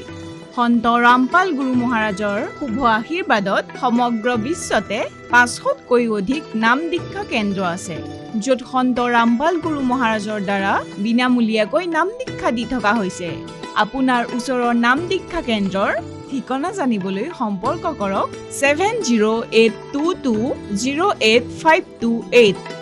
সন্ত ৰামপাল গুৰু মহাৰাজৰ শুভ আশীৰ্বাদত সমগ্ৰ বিশ্বতে 500তকৈ অধিক নাম দীক্ষা কেন্দ্ৰ আছে, য'ত সন্ত ৰামপাল গুৰু মহাৰাজৰ দ্বাৰা বিনামূলীয়াকৈ নাম দীক্ষা দি থকা হৈছে। আপোনাৰ ওচৰৰ নাম দীক্ষা কেন্দ্ৰৰ ঠিকনা জানিবলৈ সম্পৰ্ক কৰক 7082208528।